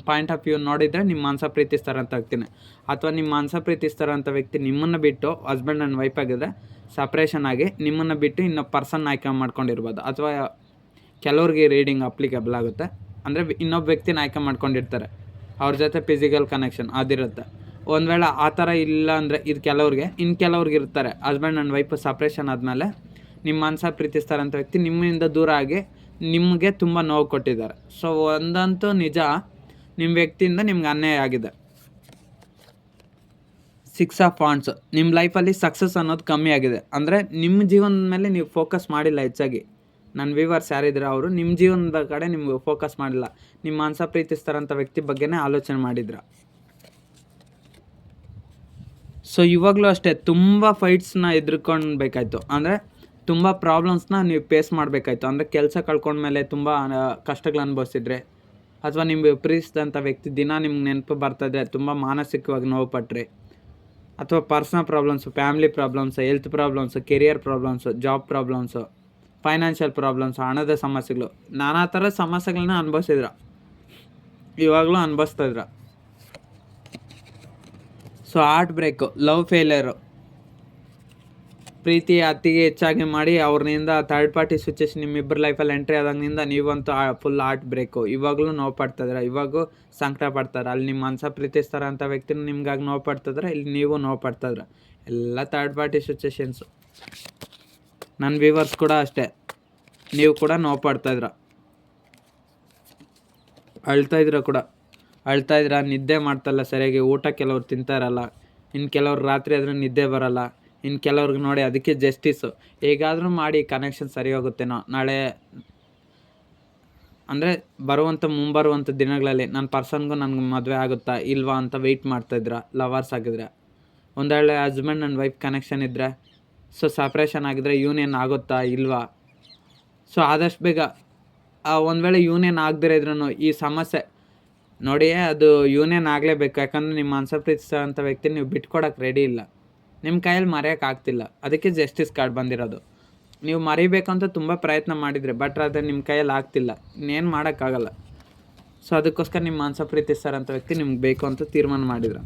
ಪಾಯಿಂಟ್ ಆಫ್ ವ್ಯೂ ನೋಡಿದರೆ ನಿಮ್ಮ ಮನಸ ಪ್ರೀತಿಸ್ತಾರಂಥ ವ್ಯಕ್ತಿನೇ. ಅಥವಾ ನಿಮ್ಮ ಮನಸ ಪ್ರೀತಿಸ್ತಾರಂಥ ವ್ಯಕ್ತಿ ನಿಮ್ಮನ್ನು ಬಿಟ್ಟು, ಹಸ್ಬೆಂಡ್ ಆ್ಯಂಡ್ ವೈಫ್ ಆಗಿದ್ರೆ ಸಪ್ರೇಷನ್ ಆಗಿ ನಿಮ್ಮನ್ನು ಬಿಟ್ಟು ಇನ್ನೊಬ್ಬ ಪರ್ಸನ್ ಆಯ್ಕೆ ಮಾಡ್ಕೊಂಡಿರ್ಬೋದು. ಅಥವಾ ಕೆಲವ್ರಿಗೆ ರೀಡಿಂಗ್ ಅಪ್ಲಿಕೇಬಲ್ ಆಗುತ್ತೆ, ಅಂದರೆ ಇನ್ನೊಬ್ಬ ವ್ಯಕ್ತಿನ ಆಯ್ಕೆ ಮಾಡ್ಕೊಂಡಿರ್ತಾರೆ, ಅವ್ರ ಜೊತೆ ಫಿಸಿಕಲ್ ಕನೆಕ್ಷನ್ ಅದಿರುತ್ತೆ. ಒಂದು ವೇಳೆ ಆ ಥರ ಇಲ್ಲ ಅಂದರೆ ಇದು ಕೆಲವ್ರಿಗೆ, ಇನ್ನು ಕೆಲವ್ರಿಗೆ ಇರ್ತಾರೆ ಹಸ್ಬೆಂಡ್ ಆ್ಯಂಡ್ ವೈಫ್ ಸಪ್ರೇಷನ್ ಆದಮೇಲೆ ನಿಮ್ಮ ಮನಸ ಪ್ರೀತಿಸ್ತಾರಂಥ ವ್ಯಕ್ತಿ ನಿಮ್ಮಿಂದ ದೂರ ಆಗಿ ನಿಮಗೆ ತುಂಬ ನೋವು ಕೊಟ್ಟಿದ್ದಾರೆ. ಸೊ ಒಂದಂತೂ ನಿಜ, ನಿಮ್ಮ ವ್ಯಕ್ತಿಯಿಂದ ನಿಮ್ಗೆ ಅನ್ಯಾಯ ಆಗಿದೆ. ಸಿಕ್ಸ್ ಆಫ್ ವಾಂಡ್ಸ್, ನಿಮ್ಮ ಲೈಫಲ್ಲಿ ಸಕ್ಸಸ್ ಅನ್ನೋದು ಕಮ್ಮಿ ಆಗಿದೆ. ಅಂದರೆ ನಿಮ್ಮ ಜೀವನದ ಮೇಲೆ ನೀವು ಫೋಕಸ್ ಮಾಡಿಲ್ಲ ಹೆಚ್ಚಾಗಿ. ನನ್ನ ವ್ಯೂವರ್ಸ್ ಯಾರಿದ್ರೆ ಅವರು ನಿಮ್ಮ ಜೀವನದ ಕಡೆ ನಿಮ್ಗೆ ಫೋಕಸ್ ಮಾಡಿಲ್ಲ, ನಿಮ್ಮ ಮನಸ ಪ್ರೀತಿಸ್ತಾರಂಥ ವ್ಯಕ್ತಿ ಬಗ್ಗೆನೇ ಆಲೋಚನೆ ಮಾಡಿದ್ರ. ಸೊ ಇವಾಗಲೂ ಅಷ್ಟೇ ತುಂಬ ಫೈಟ್ಸ್ನ ಎದುರ್ಕೊಳ್ಬೇಕಾಯ್ತು, ಅಂದರೆ ತುಂಬ ಪ್ರಾಬ್ಲಮ್ಸ್ನ ನೀವು ಫೇಸ್ ಮಾಡಬೇಕಾಯ್ತು. ಅಂದರೆ ಕೆಲಸ ಕಳ್ಕೊಂಡ್ಮೇಲೆ ತುಂಬ ಕಷ್ಟಗಳು ಅನುಭವಿಸಿದ್ರೆ, ಅಥವಾ ನಿಮಗೆ ಪ್ರೀತಿಸಿದಂಥ ವ್ಯಕ್ತಿ ದಿನ ನಿಮ್ಗೆ ನೆನಪು ಬರ್ತದೆ, ತುಂಬ ಮಾನಸಿಕವಾಗಿ ನೋವು ಪಟ್ರಿ, ಅಥವಾ personal problems, family problems, health problems, career problems, job problems, financial problems, ಹಣದ ಸಮಸ್ಯೆಗಳು, ನಾನಾ ಥರದ ಸಮಸ್ಯೆಗಳನ್ನ ಅನುಭವಿಸಿದ್ರ, ಇವಾಗಲೂ ಅನುಭವಿಸ್ತಾಯಿದ್ರ. So heart break, love failure, ಪ್ರೀತಿ ಅತಿಗೆ ಹೆಚ್ಚಾಗಿ ಮಾಡಿ ಅವ್ರನಿಂದ ಥರ್ಡ್ ಪಾರ್ಟಿ ಸಿಚುವೇಶನ್ ನಿಮ್ಮಿಬ್ಬರ ಲೈಫಲ್ಲಿ ಎಂಟ್ರಿ ಆದಾಗಿನಿಂದ ನೀವಂತೂ ಫುಲ್ ಹಾರ್ಟ್ ಬ್ರೇಕು. ಇವಾಗಲೂ ನೋವು ಪಡ್ತಾಯಿದ್ರೆ, ಇವಾಗೂ ಸಂಕಟ ಪಡ್ತಾರೆ. ಅಲ್ಲಿ ನಿಮ್ಮ ಮನಸ ಪ್ರೀತಿಸ್ತಾರ ಅಂತ ವ್ಯಕ್ತಿನ ನಿಮ್ಗಾಗಿ ನೋವು ಪಡ್ತಿದ್ರೆ, ಇಲ್ಲಿ ನೀವು ನೋವು ಪಡ್ತಾಯಿದ್ರ. ಎಲ್ಲ ಥರ್ಡ್ ಪಾರ್ಟಿ ಸಿಚುವೇಶನ್ಸು. ನನ್ನ ವ್ಯೂವರ್ಸ್ ಕೂಡ ಅಷ್ಟೇ, ನೀವು ಕೂಡ ನೋವು ಪಡ್ತಾಯಿದ್ರ, ಅಳ್ತಾಯಿದ್ರ, ನಿದ್ದೆ ಮಾಡ್ತಾಯಿಲ್ಲ ಸರಿಯಾಗಿ, ಊಟ ಕೆಲವ್ರು ತಿಂತಾಯಿರಲ್ಲ, ಇನ್ನು ಕೆಲವ್ರು ರಾತ್ರಿ ಆದರೂ ನಿದ್ದೆ ಬರೋಲ್ಲ, ಇನ್ನು ಕೆಲವ್ರಿಗೆ ನೋಡಿ ಅದಕ್ಕೆ ಜಸ್ಟಿಸು. ಹೇಗಾದರೂ ಮಾಡಿ ಕನೆಕ್ಷನ್ ಸರಿ ಹೋಗುತ್ತೇನೋ, ನಾಳೆ ಅಂದರೆ ಮುಂಬರುವಂಥ ದಿನಗಳಲ್ಲಿ ನನ್ನ ಪರ್ಸನ್ಗೂ ನನಗೆ ಮದುವೆ ಆಗುತ್ತಾ ಇಲ್ವಾ ಅಂತ ವೆಯ್ಟ್ ಮಾಡ್ತಾಯಿದ್ರ ಲವರ್ಸ್ ಆಗಿದ್ರೆ. ಒಂದು ವೇಳೆ ಹಸ್ಬೆಂಡ್ ಆ್ಯಂಡ್ ವೈಫ್ ಕನೆಕ್ಷನ್ ಇದ್ದರೆ, ಸೊ ಸಪ್ರೇಷನ್ ಆಗಿದ್ರೆ ಯೂನಿಯನ್ ಆಗುತ್ತಾ ಇಲ್ವಾ. ಸೊ ಆದಷ್ಟು ಬೇಗ ಒಂದು ವೇಳೆ ಯೂನಿಯನ್ ಆಗದಿರೋ ಇದ್ರೂ ಈ ಸಮಸ್ಯೆ ನೋಡಿ, ಅದು ಯೂನಿಯನ್ ಆಗಲೇಬೇಕು. ಯಾಕಂದರೆ ನಿಮ್ಮ ಮನಸ ಪ್ರೀತಿಸೋಂಥ ವ್ಯಕ್ತಿ ನೀವು ಬಿಟ್ಕೊಡೋಕೆ ರೆಡಿ ಇಲ್ಲ, ನಿಮ್ಮ ಕೈಯಲ್ಲಿ ಮರೆಯೋಕ್ಕಾಗ್ತಿಲ್ಲ. ಅದಕ್ಕೆ ಜಸ್ಟಿಸ್ ಕಾರ್ಡ್ ಬಂದಿರೋದು. ನೀವು ಮರಿಬೇಕಂತ ತುಂಬ ಪ್ರಯತ್ನ ಮಾಡಿದರೆ, ಬಟ್ ಅದು ನಿಮ್ಮ ಕೈಯಲ್ಲಿ ಆಗ್ತಿಲ್ಲ, ಇನ್ನೇನು ಮಾಡೋಕ್ಕಾಗಲ್ಲ. ಸೊ ಅದಕ್ಕೋಸ್ಕರ ನಿಮ್ಮ ಮನಸ ಪ್ರೀತಿಸ್ತಾರಂಥ ವ್ಯಕ್ತಿ ನಿಮ್ಗೆ ಬೇಕು ಅಂತ ತೀರ್ಮಾನ ಮಾಡಿದ್ರು.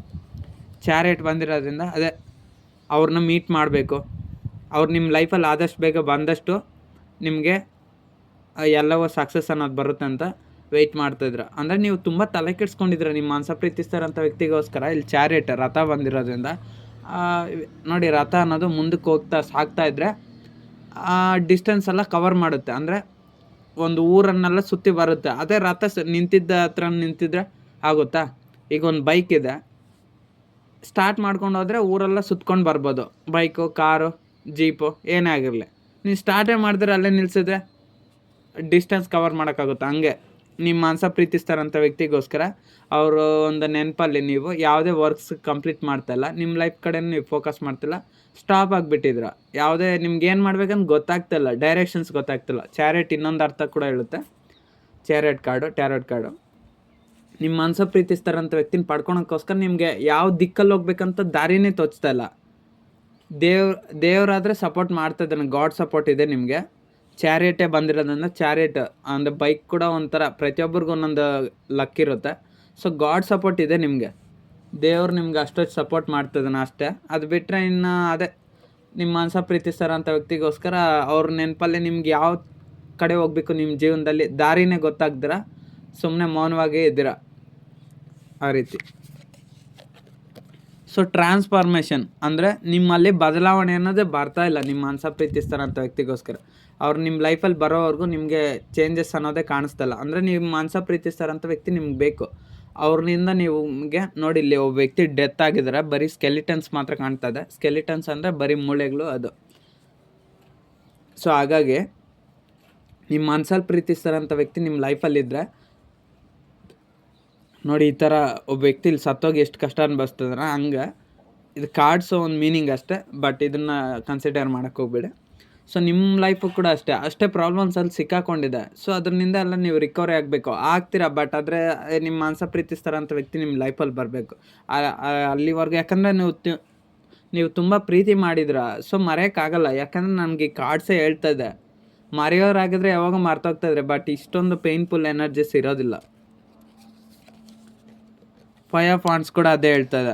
ಚಾರಿಯಟ್ ಬಂದಿರೋದ್ರಿಂದ ಅದೇ ಅವ್ರನ್ನ ಮೀಟ್ ಮಾಡಬೇಕು. ಅವ್ರು ನಿಮ್ಮ ಲೈಫಲ್ಲಿ ಆದಷ್ಟು ಬೇಗ ಬಂದಷ್ಟು ನಿಮಗೆ ಎಲ್ಲವೂ ಸಕ್ಸಸ್ ಅನ್ನೋದು ಬರುತ್ತೆ ಅಂತ ವೆಯ್ಟ್ ಮಾಡ್ತಾಯಿದ್ರು. ಅಂದರೆ ನೀವು ತುಂಬ ತಲೆ ಕೆಡಿಸ್ಕೊಂಡಿದ್ರೆ ನಿಮ್ಮ ಮನಸ ಪ್ರೀತಿಸ್ತಾರಂಥ ವ್ಯಕ್ತಿಗೋಸ್ಕರ. ಇಲ್ಲಿ ಚಾರಿಯಟ್ ರಥ ಬಂದಿರೋದ್ರಿಂದ ನೋಡಿ, ರಥ ಅನ್ನೋದು ಮುಂದಕ್ಕೆ ಸಾಗ್ತಾ ಇದ್ದರೆ ಡಿಸ್ಟೆನ್ಸ್ ಎಲ್ಲ ಕವರ್ ಮಾಡುತ್ತೆ. ಅಂದರೆ ಒಂದು ಊರನ್ನೆಲ್ಲ ಸುತ್ತಿ ಬರುತ್ತೆ. ಅದೇ ರಥ ನಿಂತಿದ್ದ ಹತ್ರ ನಿಂತಿದ್ರೆ ಆಗುತ್ತಾ? ಈಗ ಒಂದು ಬೈಕ್ ಇದೆ, ಸ್ಟಾರ್ಟ್ ಮಾಡ್ಕೊಂಡು ಹೋದರೆ ಊರೆಲ್ಲ ಸುತ್ಕೊಂಡು ಬರ್ಬೋದು. ಬೈಕು, ಕಾರು, ಜೀಪು ಏನೇ ಆಗಿರಲಿ, ನೀವು ಸ್ಟಾರ್ಟೇ ಮಾಡಿದ್ರೆ ಅಲ್ಲೇ ನಿಲ್ಲಿಸಿದ್ರೆ ಡಿಸ್ಟೆನ್ಸ್ ಕವರ್ ಮಾಡೋಕ್ಕಾಗುತ್ತೆ. ಹಂಗೆ ನಿಮ್ಮ ಮನಸ ಪ್ರೀತಿಸ್ತಾರಂಥ ವ್ಯಕ್ತಿಗೋಸ್ಕರ ಅವರು ಒಂದು ನೆನಪಲ್ಲಿ ನೀವು ಯಾವುದೇ ವರ್ಕ್ಸ್ ಕಂಪ್ಲೀಟ್ ಮಾಡ್ತಾಯಿಲ್ಲ, ನಿಮ್ಮ ಲೈಫ್ ಕಡೆ ನೀವು ಫೋಕಸ್ ಮಾಡ್ತಿಲ್ಲ, ಸ್ಟಾಪ್ ಆಗಿಬಿಟ್ಟಿದ್ರ. ಯಾವುದೇ ನಿಮ್ಗೆ ಏನು ಮಾಡ್ಬೇಕಂತ ಗೊತ್ತಾಗ್ತಿಲ್ಲ, ಡೈರೆಕ್ಷನ್ಸ್ ಗೊತ್ತಾಗ್ತಿಲ್ಲ. ಚಾರಿಯಟ್ ಇನ್ನೊಂದು ಅರ್ಥ ಕೂಡ ಹೇಳುತ್ತೆ, ಚಾರಿಯಟ್ ಕಾರ್ಡು. ನಿಮ್ಮ ಮನಸ ಪ್ರೀತಿಸ್ತಾರಂಥ ವ್ಯಕ್ತಿನ ಪಡ್ಕೊಳೋಕ್ಕೋಸ್ಕರ ನಿಮಗೆ ಯಾವ ದಿಕ್ಕಲ್ಲಿ ಹೋಗ್ಬೇಕಂತ ದಾರಿನೇ ತೋಚ್ತಾ ಇಲ್ಲ. ದೇವರಾದರೆ ಸಪೋರ್ಟ್ ಮಾಡ್ತಾಯಿದ್ದಾನೆ, ಗಾಡ್ ಸಪೋರ್ಟ್ ಇದೆ ನಿಮಗೆ. ಚಾರಿಯಟೇ ಬಂದಿರೋದ್ರಿಂದ, ಚಾರಿಯಟ್ ಅಂದರೆ ಬೈಕ್ ಕೂಡ ಒಂಥರ ಪ್ರತಿಯೊಬ್ಬರಿಗೂ ಒಂದೊಂದು ಲಕ್ ಇರುತ್ತೆ. ಸೊ ಗಾಡ್ ಸಪೋರ್ಟ್ ಇದೆ ನಿಮಗೆ, ದೇವ್ರು ನಿಮ್ಗೆ ಅಷ್ಟೊತ್ತು ಸಪೋರ್ಟ್ ಮಾಡ್ತಿದ್ದಾನೆ ಅಷ್ಟೇ. ಅದು ಬಿಟ್ಟರೆ ಇನ್ನು ಅದೇ ನಿಮ್ಮ ಮನಸ ಪ್ರೀತಿಸ್ತಾರಂಥ ವ್ಯಕ್ತಿಗೋಸ್ಕರ ಅವ್ರ ನೆನಪಲ್ಲಿ ನಿಮ್ಗೆ ಯಾವ ಕಡೆ ಹೋಗ್ಬೇಕು ನಿಮ್ಮ ಜೀವನದಲ್ಲಿ ದಾರಿನೇ ಗೊತ್ತಾಗ್ದಿರ ಸುಮ್ಮನೆ ಮೌನವಾಗೇ ಇದ್ದೀರ, ಆ ರೀತಿ. ಸೊ ಟ್ರಾನ್ಸ್ಫಾರ್ಮೇಷನ್ ಅಂದರೆ ನಿಮ್ಮಲ್ಲಿ ಬದಲಾವಣೆ ಅನ್ನೋದೇ ಬರ್ತಾ ಇಲ್ಲ ನಿಮ್ಮ ಮನಸ ಪ್ರೀತಿಸ್ತಾರಂಥ ವ್ಯಕ್ತಿಗೋಸ್ಕರ. ಅವ್ರು ನಿಮ್ಮ ಲೈಫಲ್ಲಿ ಬರೋವರೆಗೂ ನಿಮಗೆ ಚೇಂಜಸ್ ಅನ್ನೋದೇ ಕಾಣಿಸ್ತಲ್ಲ. ಅಂದರೆ ನಿಮ್ಮ ಮನಸ ಪ್ರೀತಿಸ್ತಾರಂಥ ವ್ಯಕ್ತಿ ನಿಮ್ಗೆ ಬೇಕು. ಅವ್ರನಿಂದ ನಿಮಗೆ ನೋಡಿ, ಇಲ್ಲಿ ಒಬ್ಬ ವ್ಯಕ್ತಿ ಡೆತ್ ಆಗಿದ್ದಾರೆ, ಬರೀ ಸ್ಕೆಲಿಟನ್ಸ್ ಮಾತ್ರ ಕಾಣ್ತಾ ಇದೆ. ಸ್ಕೆಲಿಟನ್ಸ್ ಅಂದರೆ ಬರೀ ಮೂಳೆಗಳು ಅದು. ಸೊ ಹಾಗಾಗಿ ನಿಮ್ಮ ಮನಸಲ್ಲಿ ಪ್ರೀತಿಸ್ತಾರಂಥ ವ್ಯಕ್ತಿ ನಿಮ್ಮ ಲೈಫಲ್ಲಿದ್ದರೆ ನೋಡಿ, ಈ ಥರ ಒಬ್ಬ ವ್ಯಕ್ತಿ ಇಲ್ಲಿ ಸತ್ತೋಗಿ ಎಷ್ಟು ಕಷ್ಟ ಅನುಭವಿಸ್ತದ್ರೆ ಹಂಗೆ. ಇದು ಕಾರ್ಡ್ಸು ಒಂದು ಮೀನಿಂಗ್ ಅಷ್ಟೇ, ಬಟ್ ಇದನ್ನು ಕನ್ಸಿಡರ್ ಮಾಡೋಕ್ಕೆ ಹೋಗ್ಬೇಡಿ. ಸೊ ನಿಮ್ಮ ಲೈಫು ಕೂಡ ಅಷ್ಟೇ ಪ್ರಾಬ್ಲಮ್ಸಲ್ಲಿ ಸಿಕ್ಕಾಕೊಂಡಿದೆ. ಸೊ ಅದರಿಂದ ಎಲ್ಲ ನೀವು ರಿಕವರಿ ಆಗಬೇಕು, ಆಗ್ತೀರಾ. ಬಟ್ ಆದರೆ ನಿಮ್ಮ ಮನಸ ಪ್ರೀತಿಸ್ತಾರಂಥ ವ್ಯಕ್ತಿ ನಿಮ್ಮ ಲೈಫಲ್ಲಿ ಬರಬೇಕು ಅಲ್ಲಿವರೆಗೂ. ಯಾಕಂದರೆ ನೀವು ತುಂಬ ಪ್ರೀತಿ ಮಾಡಿದ್ರ, ಸೊ ಮರೆಯೋಕ್ಕಾಗಲ್ಲ. ಯಾಕಂದರೆ ನನಗೆ ಈ ಕಾರ್ಡ್ಸೇ ಹೇಳ್ತಾ ಇದೆ, ಮರೆಯೋರಾಗಿದ್ರೆ ಯಾವಾಗ ಮರ್ತೋಗ್ತಾಯಿದ್ರೆ, ಬಟ್ ಇಷ್ಟೊಂದು ಪೇಯ್ನ್ಫುಲ್ ಎನರ್ಜೀಸ್ ಇರೋದಿಲ್ಲ. 5 ಆಫ್ ವಾಂಡ್ಸ್ ಕೂಡ ಅದೇ ಹೇಳ್ತದೆ,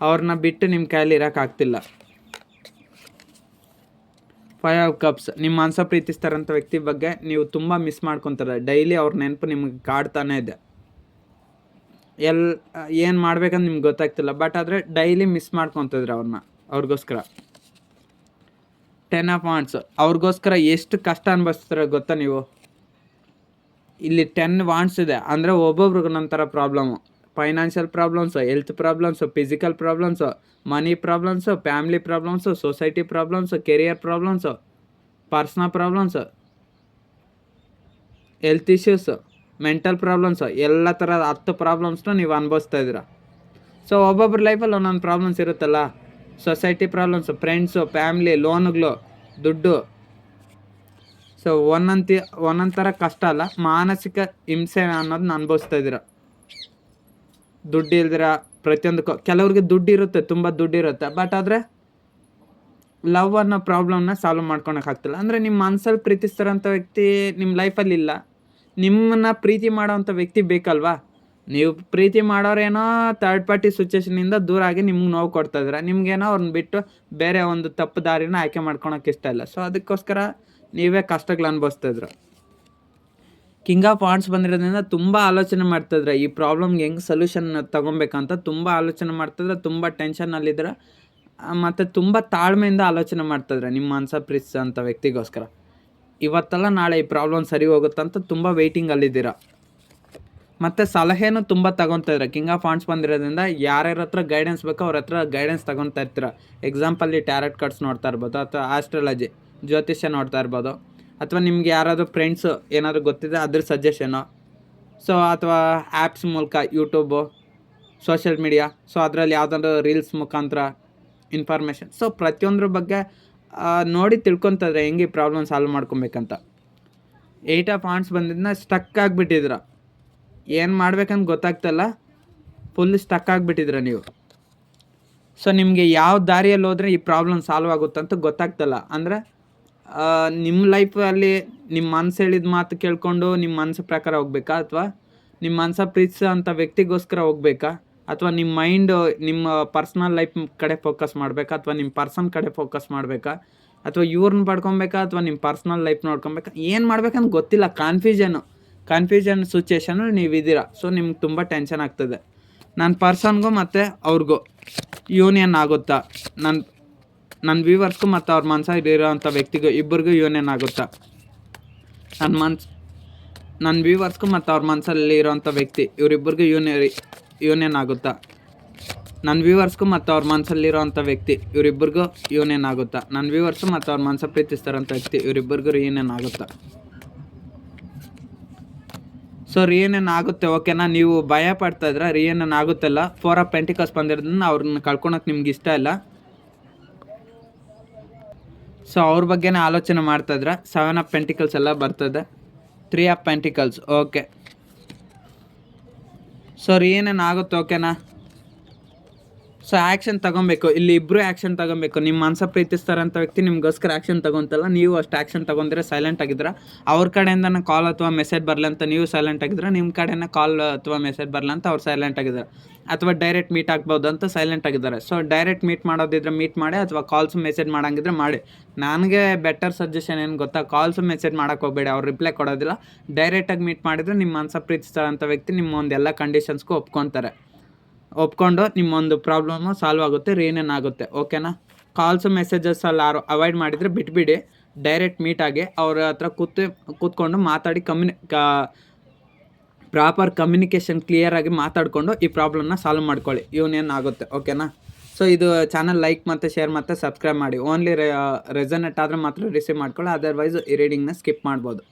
ಅವ್ರನ್ನ ಬಿಟ್ಟು ನಿಮ್ಮ ಕೈಯಲ್ಲಿ ಇರೋಕ್ಕಾಗ್ತಿಲ್ಲ. 5 ಆಫ್ ಕಪ್ಸ್, ನಿಮ್ಮ ಮನಸ ಪ್ರೀತಿಸ್ತಾರಂಥ ವ್ಯಕ್ತಿ ಬಗ್ಗೆ ನೀವು ತುಂಬ ಮಿಸ್ ಮಾಡ್ಕೊತಾರೆ. ಡೈಲಿ ಅವ್ರ ನೆನಪು ನಿಮಗೆ ಕಾಡ್ತಾನೆ ಇದೆ. ಏನು ಮಾಡ್ಬೇಕಂತ ನಿಮ್ಗೆ ಗೊತ್ತಾಗ್ತಿಲ್ಲ, ಬಟ್ ಆದರೆ ಡೈಲಿ ಮಿಸ್ ಮಾಡ್ಕೊತಿದ್ರೆ ಅವ್ರಿಗೋಸ್ಕರ. 10 ಆಫ್ ವಾಂಡ್ಸ್, ಅವ್ರಿಗೋಸ್ಕರ ಎಷ್ಟು ಕಷ್ಟ ಅನುಭವಿಸ್ತಾರೆ ಗೊತ್ತಾ ನೀವು. ಇಲ್ಲಿ 10 ವಾಂಡ್ಸ್ ಇದೆ ಅಂದರೆ ಒಬ್ಬೊಬ್ರಿಗೆ ನಂತರ problem. Financial problems, health problems, physical problems, money problems, family problems, society problems, career problems, personal problems, health issues, mental problems, ಎಲ್ಲ ಥರದ 10 ಪ್ರಾಬ್ಲಮ್ಸ್ನ ನೀವು ಅನುಭವಿಸ್ತಾ ಇದ್ದೀರ. ಸೊ ಒಬ್ಬೊಬ್ರ ಲೈಫಲ್ಲಿ ಒಂದೊಂದು ಪ್ರಾಬ್ಲಮ್ಸ್ ಇರುತ್ತಲ್ಲ. ಸೊಸೈಟಿ ಪ್ರಾಬ್ಲಮ್ಸು, ಫ್ರೆಂಡ್ಸು, ಫ್ಯಾಮಿಲಿ, ಲೋನುಗಳು, ದುಡ್ಡು. ಸೊ ಒಂದೊಂದು ಥರ ಕಷ್ಟ ಅಲ್ಲ, ಮಾನಸಿಕ ಹಿಂಸೆ ಅನ್ನೋದನ್ನ ಅನುಭವಿಸ್ತಾ ಇದ್ದೀರ. ದುಡ್ಡು ಇಲ್ದಿರ ಪ್ರತಿಯೊಂದಕ್ಕೂ. ಕೆಲವ್ರಿಗೆ ದುಡ್ಡು ಇರುತ್ತೆ, ತುಂಬ ದುಡ್ಡು ಇರುತ್ತೆ, ಬಟ್ ಆದರೆ ಲವ್ ಅನ್ನೋ ಪ್ರಾಬ್ಲಮ್ನ ಸಾಲ್ವ್ ಮಾಡ್ಕೊಳಕ್ಕಾಗ್ತಿಲ್ಲ. ಅಂದರೆ ನಿಮ್ಮ ಮನಸ್ಸಲ್ಲಿ ಪ್ರೀತಿಸ್ತಾರಂಥ ವ್ಯಕ್ತಿ ನಿಮ್ಮ ಲೈಫಲ್ಲಿ ಇಲ್ಲ. ನಿಮ್ಮನ್ನು ಪ್ರೀತಿ ಮಾಡೋವಂಥ ವ್ಯಕ್ತಿ ಬೇಕಲ್ವಾ. ನೀವು ಪ್ರೀತಿ ಮಾಡೋರೇನೋ ಥರ್ಡ್ ಪಾರ್ಟಿ ಸಿಚುವೇಷನಿಂದ ದೂರ ಆಗಿ ನಿಮ್ಗೆ ನೋವು ಕೊಡ್ತಾಯಿದ್ರೆ, ನಿಮ್ಗೇನೋ ಅವ್ರನ್ನ ಬಿಟ್ಟು ಬೇರೆ ಒಂದು ತಪ್ಪು ದಾರಿನ ಆಯ್ಕೆ ಮಾಡ್ಕೊಳಕ್ಕೆ ಇಷ್ಟ ಇಲ್ಲ. ಸೊ ಅದಕ್ಕೋಸ್ಕರ ನೀವೇ ಕಷ್ಟಗಳು ಅನುಭವಿಸ್ತಾಯಿದ್ರು. ಕಿಂಗ್ ಆಫ್ ವಾಂಡ್ಸ್ ಬಂದಿರೋದ್ರಿಂದ ತುಂಬ ಆಲೋಚನೆ ಮಾಡ್ತಾಯಿದ್ರೆ ಈ ಪ್ರಾಬ್ಲಮ್ಗೆ ಹೆಂಗೆ ಸೊಲ್ಯೂಷನ್ ತೊಗೊಬೇಕಂತ ತುಂಬ ಆಲೋಚನೆ ಮಾಡ್ತಾಯಿದ್ರೆ, ತುಂಬ ಟೆನ್ಷನ್ನಲ್ಲಿದ್ರೆ, ಮತ್ತು ತುಂಬ ತಾಳ್ಮೆಯಿಂದ ಆಲೋಚನೆ ಮಾಡ್ತಾಯಿದ್ರೆ ನಿಮ್ಮ ಮನಸ ಪ್ರೀತಿಸೋಂಥ ವ್ಯಕ್ತಿಗೋಸ್ಕರ. ಇವತ್ತಲ್ಲ ನಾಳೆ ಈ ಪ್ರಾಬ್ಲಮ್ ಸರಿ ಹೋಗುತ್ತಂತ ತುಂಬ ವೆಯ್ಟಿಂಗಲ್ಲಿದ್ದೀರ. ಮತ್ತು ಸಲಹೆನೂ ತುಂಬ ತಗೊತಾ ಕಿಂಗ್ ಆಫ್ ವಾಂಡ್ಸ್ ಬಂದಿರೋದ್ರಿಂದ ಯಾರ್ಯಾರ ಹತ್ರ ಗೈಡೆನ್ಸ್ ಬೇಕೋ ಅವ್ರ ಹತ್ರ ಗೈಡೆನ್ಸ್ ತಗೊತಾ ಇರ್ತೀರ. ಎಕ್ಸಾಂಪಲ್ಲಿ ಟ್ಯಾರೆಟ್ ಕಾರ್ಡ್ಸ್ ನೋಡ್ತಾ ಇರ್ಬೋದು, ಅಥವಾ ಆಸ್ಟ್ರಾಲಜಿ ಜ್ಯೋತಿಷ್ಯ ನೋಡ್ತಾ ಇರ್ಬೋದು, ಅಥವಾ ನಿಮ್ಗೆ ಯಾರಾದರೂ ಫ್ರೆಂಡ್ಸು ಏನಾದರೂ ಗೊತ್ತಿದೆ ಅದ್ರ ಸಜೆಷನು. ಸೊ ಅಥವಾ ಆ್ಯಪ್ಸ್ ಮೂಲಕ, ಯೂಟ್ಯೂಬು, ಸೋಷಿಯಲ್ ಮೀಡಿಯಾ, ಸೊ ಅದರಲ್ಲಿ ಯಾವುದಾದ್ರು ರೀಲ್ಸ್ ಮುಖಾಂತರ ಇನ್ಫಾರ್ಮೇಷನ್. ಸೊ ಪ್ರತಿಯೊಂದ್ರ ಬಗ್ಗೆ ನೋಡಿ ತಿಳ್ಕೊತಿದ್ರೆ ಹೆಂಗೆ ಈ ಪ್ರಾಬ್ಲಮ್ ಸಾಲ್ವ್ ಮಾಡ್ಕೊಬೇಕಂತ. 8 ಆಫ್ ವಾಂಡ್ಸ್ ಬಂದಿದ್ದನ್ನ ಸ್ಟಕ್ ಆಗಿಬಿಟ್ಟಿದ್ರ, ಏನು ಮಾಡ್ಬೇಕಂತ ಗೊತ್ತಾಗ್ತಲ್ಲ, ಫುಲ್ ಸ್ಟಕ್ ಆಗಿಬಿಟ್ಟಿದ್ರ ನೀವು. ಸೊ ನಿಮಗೆ ಯಾವ ದಾರಿಯಲ್ಲಿ ಹೋದರೆ ಈ ಪ್ರಾಬ್ಲಮ್ ಸಾಲ್ವ್ ಆಗುತ್ತಂತ ಗೊತ್ತಾಗ್ತಲ್ಲ. ಅಂದರೆ ನಿಮ್ಮ ಲೈಫಲ್ಲಿ ನಿಮ್ಮ ಮನಸ್ಸು ಹೇಳಿದ ಮಾತು ಕೇಳಿಕೊಂಡು ನಿಮ್ಮ ಮನಸ್ಸು ಪ್ರಕಾರ ಹೋಗ್ಬೇಕಾ, ಅಥವಾ ನಿಮ್ಮ ಮನಸ್ಸ ಪ್ರೀತಿಸೋ ಅಂಥ ವ್ಯಕ್ತಿಗೋಸ್ಕರ ಹೋಗ್ಬೇಕಾ, ಅಥವಾ ನಿಮ್ಮ ಮೈಂಡು ನಿಮ್ಮ ಪರ್ಸ್ನಲ್ ಲೈಫ್ ಕಡೆ ಫೋಕಸ್ ಮಾಡಬೇಕಾ, ಅಥವಾ ನಿಮ್ಮ ಪರ್ಸನ್ ಕಡೆ ಫೋಕಸ್ ಮಾಡಬೇಕಾ, ಅಥವಾ ಇವ್ರನ್ನ ಪಡ್ಕೊಬೇಕಾ, ಅಥವಾ ನಿಮ್ಮ ಪರ್ಸ್ನಲ್ ಲೈಫ್ ನೋಡ್ಕೊಬೇಕಾ, ಏನು ಮಾಡ್ಬೇಕಂತ ಗೊತ್ತಿಲ್ಲ. Confusion situation ನೀವಿದ್ದೀರಾ. ಸೊ ನಿಮ್ಗೆ ತುಂಬ ಟೆನ್ಷನ್ ಆಗ್ತದೆ. ನನ್ನ ಪರ್ಸನ್ಗೂ ಮತ್ತು ಅವ್ರಿಗೂ ಯೂನಿಯನ್ ಆಗುತ್ತಾ, ನನ್ನ ವ್ಯೂವರ್ಸ್ಗೂ ಮತ್ತು ಅವ್ರ ಮನಸ್ಸಲ್ಲಿರೋವಂಥ ವ್ಯಕ್ತಿಗೂ ಇಬ್ಬರಿಗೂ ಯೂನಿಯನ್ ಆಗುತ್ತಾ, ನನ್ನ ವ್ಯೂವರ್ಸ್ಗೂ ಮತ್ತು ಅವ್ರ ಮನಸ್ಸಲ್ಲಿ ಇರೋವಂಥ ವ್ಯಕ್ತಿ ಇವರಿಬ್ಬರಿಗೂ ಯೂನಿಯನ್ ಆಗುತ್ತಾ, ನನ್ನ ವ್ಯೂವರ್ಸ್ಗೂ ಮತ್ತು ಅವ್ರ ಮನಸ್ಸಲ್ಲಿರೋವಂಥ ವ್ಯಕ್ತಿ ಇವರಿಬ್ಬರಿಗೂ ಯೂನಿಯನ್ ಆಗುತ್ತಾ, ನನ್ನ ವ್ಯೂವರ್ಸು ಮತ್ತು ಅವ್ರ ಮನಸ್ಸು ಪ್ರೀತಿಸ್ತಾರಂಥ ವ್ಯಕ್ತಿ ಇವರಿಬ್ಬರಿಗೂ ರಿಯೂನಿಯನ್ ಆಗುತ್ತಾ. ಸೊ ರಿಯೂನಿಯನ್ ಆಗುತ್ತೆ, ಓಕೆನಾ. ನೀವು ಭಯ ಪಡ್ತಾಯಿದ್ರೆ ರಿಯೂನಿಯನ್ ಆಗುತ್ತಲ್ಲ. 4 ಆಫ್ ಪೆಂಟಿಕಲ್ಸ್ ಬಂದಿರೋದನ್ನ ಅವ್ರನ್ನ ಕಳ್ಕೊಳಕ್ಕೆ ನಿಮ್ಗೆ ಇಷ್ಟ ಇಲ್ಲ. ಸೊ ಅವ್ರ ಬಗ್ಗೆನೇ ಆಲೋಚನೆ ಮಾಡ್ತಾಯಿದ್ರೆ 7 ಆಫ್ ಪೆಂಟಿಕಲ್ಸ್ ಎಲ್ಲ ಬರ್ತದೆ. 3 of pentacles, okay. So reunion ಆಗುತ್ತೆ, ಓಕೆನಾ. ಸೊ ಆ್ಯಕ್ಷನ್ ತೊಗೊಬೇಕು. ಇಲ್ಲಿ ಇಬ್ಬರು ಆ್ಯಕ್ಷನ್ ತೊಗೊಬೇಕು. ನಿಮ್ಮ ಮನಸ್ಸು ಪ್ರೀತಿಸ್ತಾರಂಥ ವ್ಯಕ್ತಿ ನಿಮಗೋಸ್ಕರ ಆ್ಯಕ್ಷನ್ ತೊಗೊತಲ್ಲ, ನೀವು ಅಷ್ಟು ಆ್ಯಕ್ಷನ್ ತೊಗೊಂಡ್ರೆ ಸೈಲೆಂಟ್ ಆಗಿದ್ರೆ, ಅವ್ರ ಕಡೆಯಿಂದನೇ ಕಾಲ್ ಅಥವಾ ಮೆಸೇಜ್ ಬರಲಿ ಅಂತ ನೀವು ಸೈಲೆಂಟ್ ಆಗಿದ್ರೆ, ನಿಮ್ಮ ಕಡೆನೇ ಕಾಲ್ ಅಥವಾ ಮೆಸೇಜ್ ಬರಲ್ಲ ಅಂತ ಅವ್ರು ಸೈಲೆಂಟ್ ಆಗಿದ್ದಾರೆ. ಅಥವಾ ಡೈರೆಕ್ಟ್ ಮೀಟ್ ಆಗ್ಬೋದು ಅಂತ ಸೈಲೆಂಟ್ ಆಗಿದ್ದಾರೆ. ಸೊ ಡೈರೆಕ್ಟ್ ಮೀಟ್ ಮಾಡೋದಿದ್ರೆ ಮೀಟ್ ಮಾಡಿ, ಅಥವಾ ಕಾಲ್ಸು ಮೆಸೇಜ್ ಮಾಡೋಂಗಿದ್ರೆ ಮಾಡಿ. ನನಗೆ ಬೆಟರ್ ಸಜೆಷನ್ ಏನು ಗೊತ್ತಾ, ಕಾಲ್ಸು ಮೆಸೇಜ್ ಮಾಡೋಕ್ಕೆ ಹೋಗಬೇಡಿ, ಅವ್ರು ರಿಪ್ಲೈ ಕೊಡೋದಿಲ್ಲ. ಡೈರೆಕ್ಟಾಗಿ ಮೀಟ್ ಮಾಡಿದರೆ ನಿಮ್ಮ ಮನಸ್ಸು ಪ್ರೀತಿಸ್ತಾರಂಥ ವ್ಯಕ್ತಿ ನಿಮ್ಮ ಒಂದೆಲ್ಲ ಕಂಡೀಷನ್ಸ್ಗೂ ಒಪ್ಕೊತಾರೆ. ಒಪ್ಕೊಂಡು ನಿಮ್ಮೊಂದು ಪ್ರಾಬ್ಲಮ್ಮು ಸಾಲ್ವ್ ಆಗುತ್ತೆ, ರೀನೇನ್ ಆಗುತ್ತೆ. ಓಕೆನಾ? ಕಾಲ್ಸು ಮೆಸೇಜಸ್ ಎಲ್ಲ ಅವಾಯ್ಡ್ ಮಾಡಿದರೆ ಬಿಟ್ಬಿಡಿ. ಡೈರೆಕ್ಟ್ ಮೀಟ್ ಆಗಿ ಅವ್ರ ಹತ್ರ ಕೂತ್ಕೊಂಡು ಮಾತಾಡಿ ಪ್ರಾಪರ್ ಕಮ್ಯುನಿಕೇಷನ್ ಕ್ಲಿಯರಾಗಿ ಮಾತಾಡಿಕೊಂಡು ಈ ಪ್ರಾಬ್ಲಮ್ನ ಸಾಲ್ವ್ ಮಾಡ್ಕೊಳ್ಳಿ. ಆಗುತ್ತೆ. ಓಕೆನಾ? ಸೊ ಇದು ಚಾನಲ್ ಲೈಕ್ ಮತ್ತು ಶೇರ್ ಮತ್ತು ಸಬ್ಸ್ಕ್ರೈಬ್ ಮಾಡಿ. ಓನ್ಲಿ ರೆಸನೇಟ್ ಆದರೆ ಮಾತ್ರ ರಿಸೀವ್ ಮಾಡ್ಕೊಳ್ಳಿ, ಅದರ್ವೈಸ್ ಈ ರೀಡಿಂಗ್ನ ಸ್ಕಿಪ್ ಮಾಡ್ಬೋದು.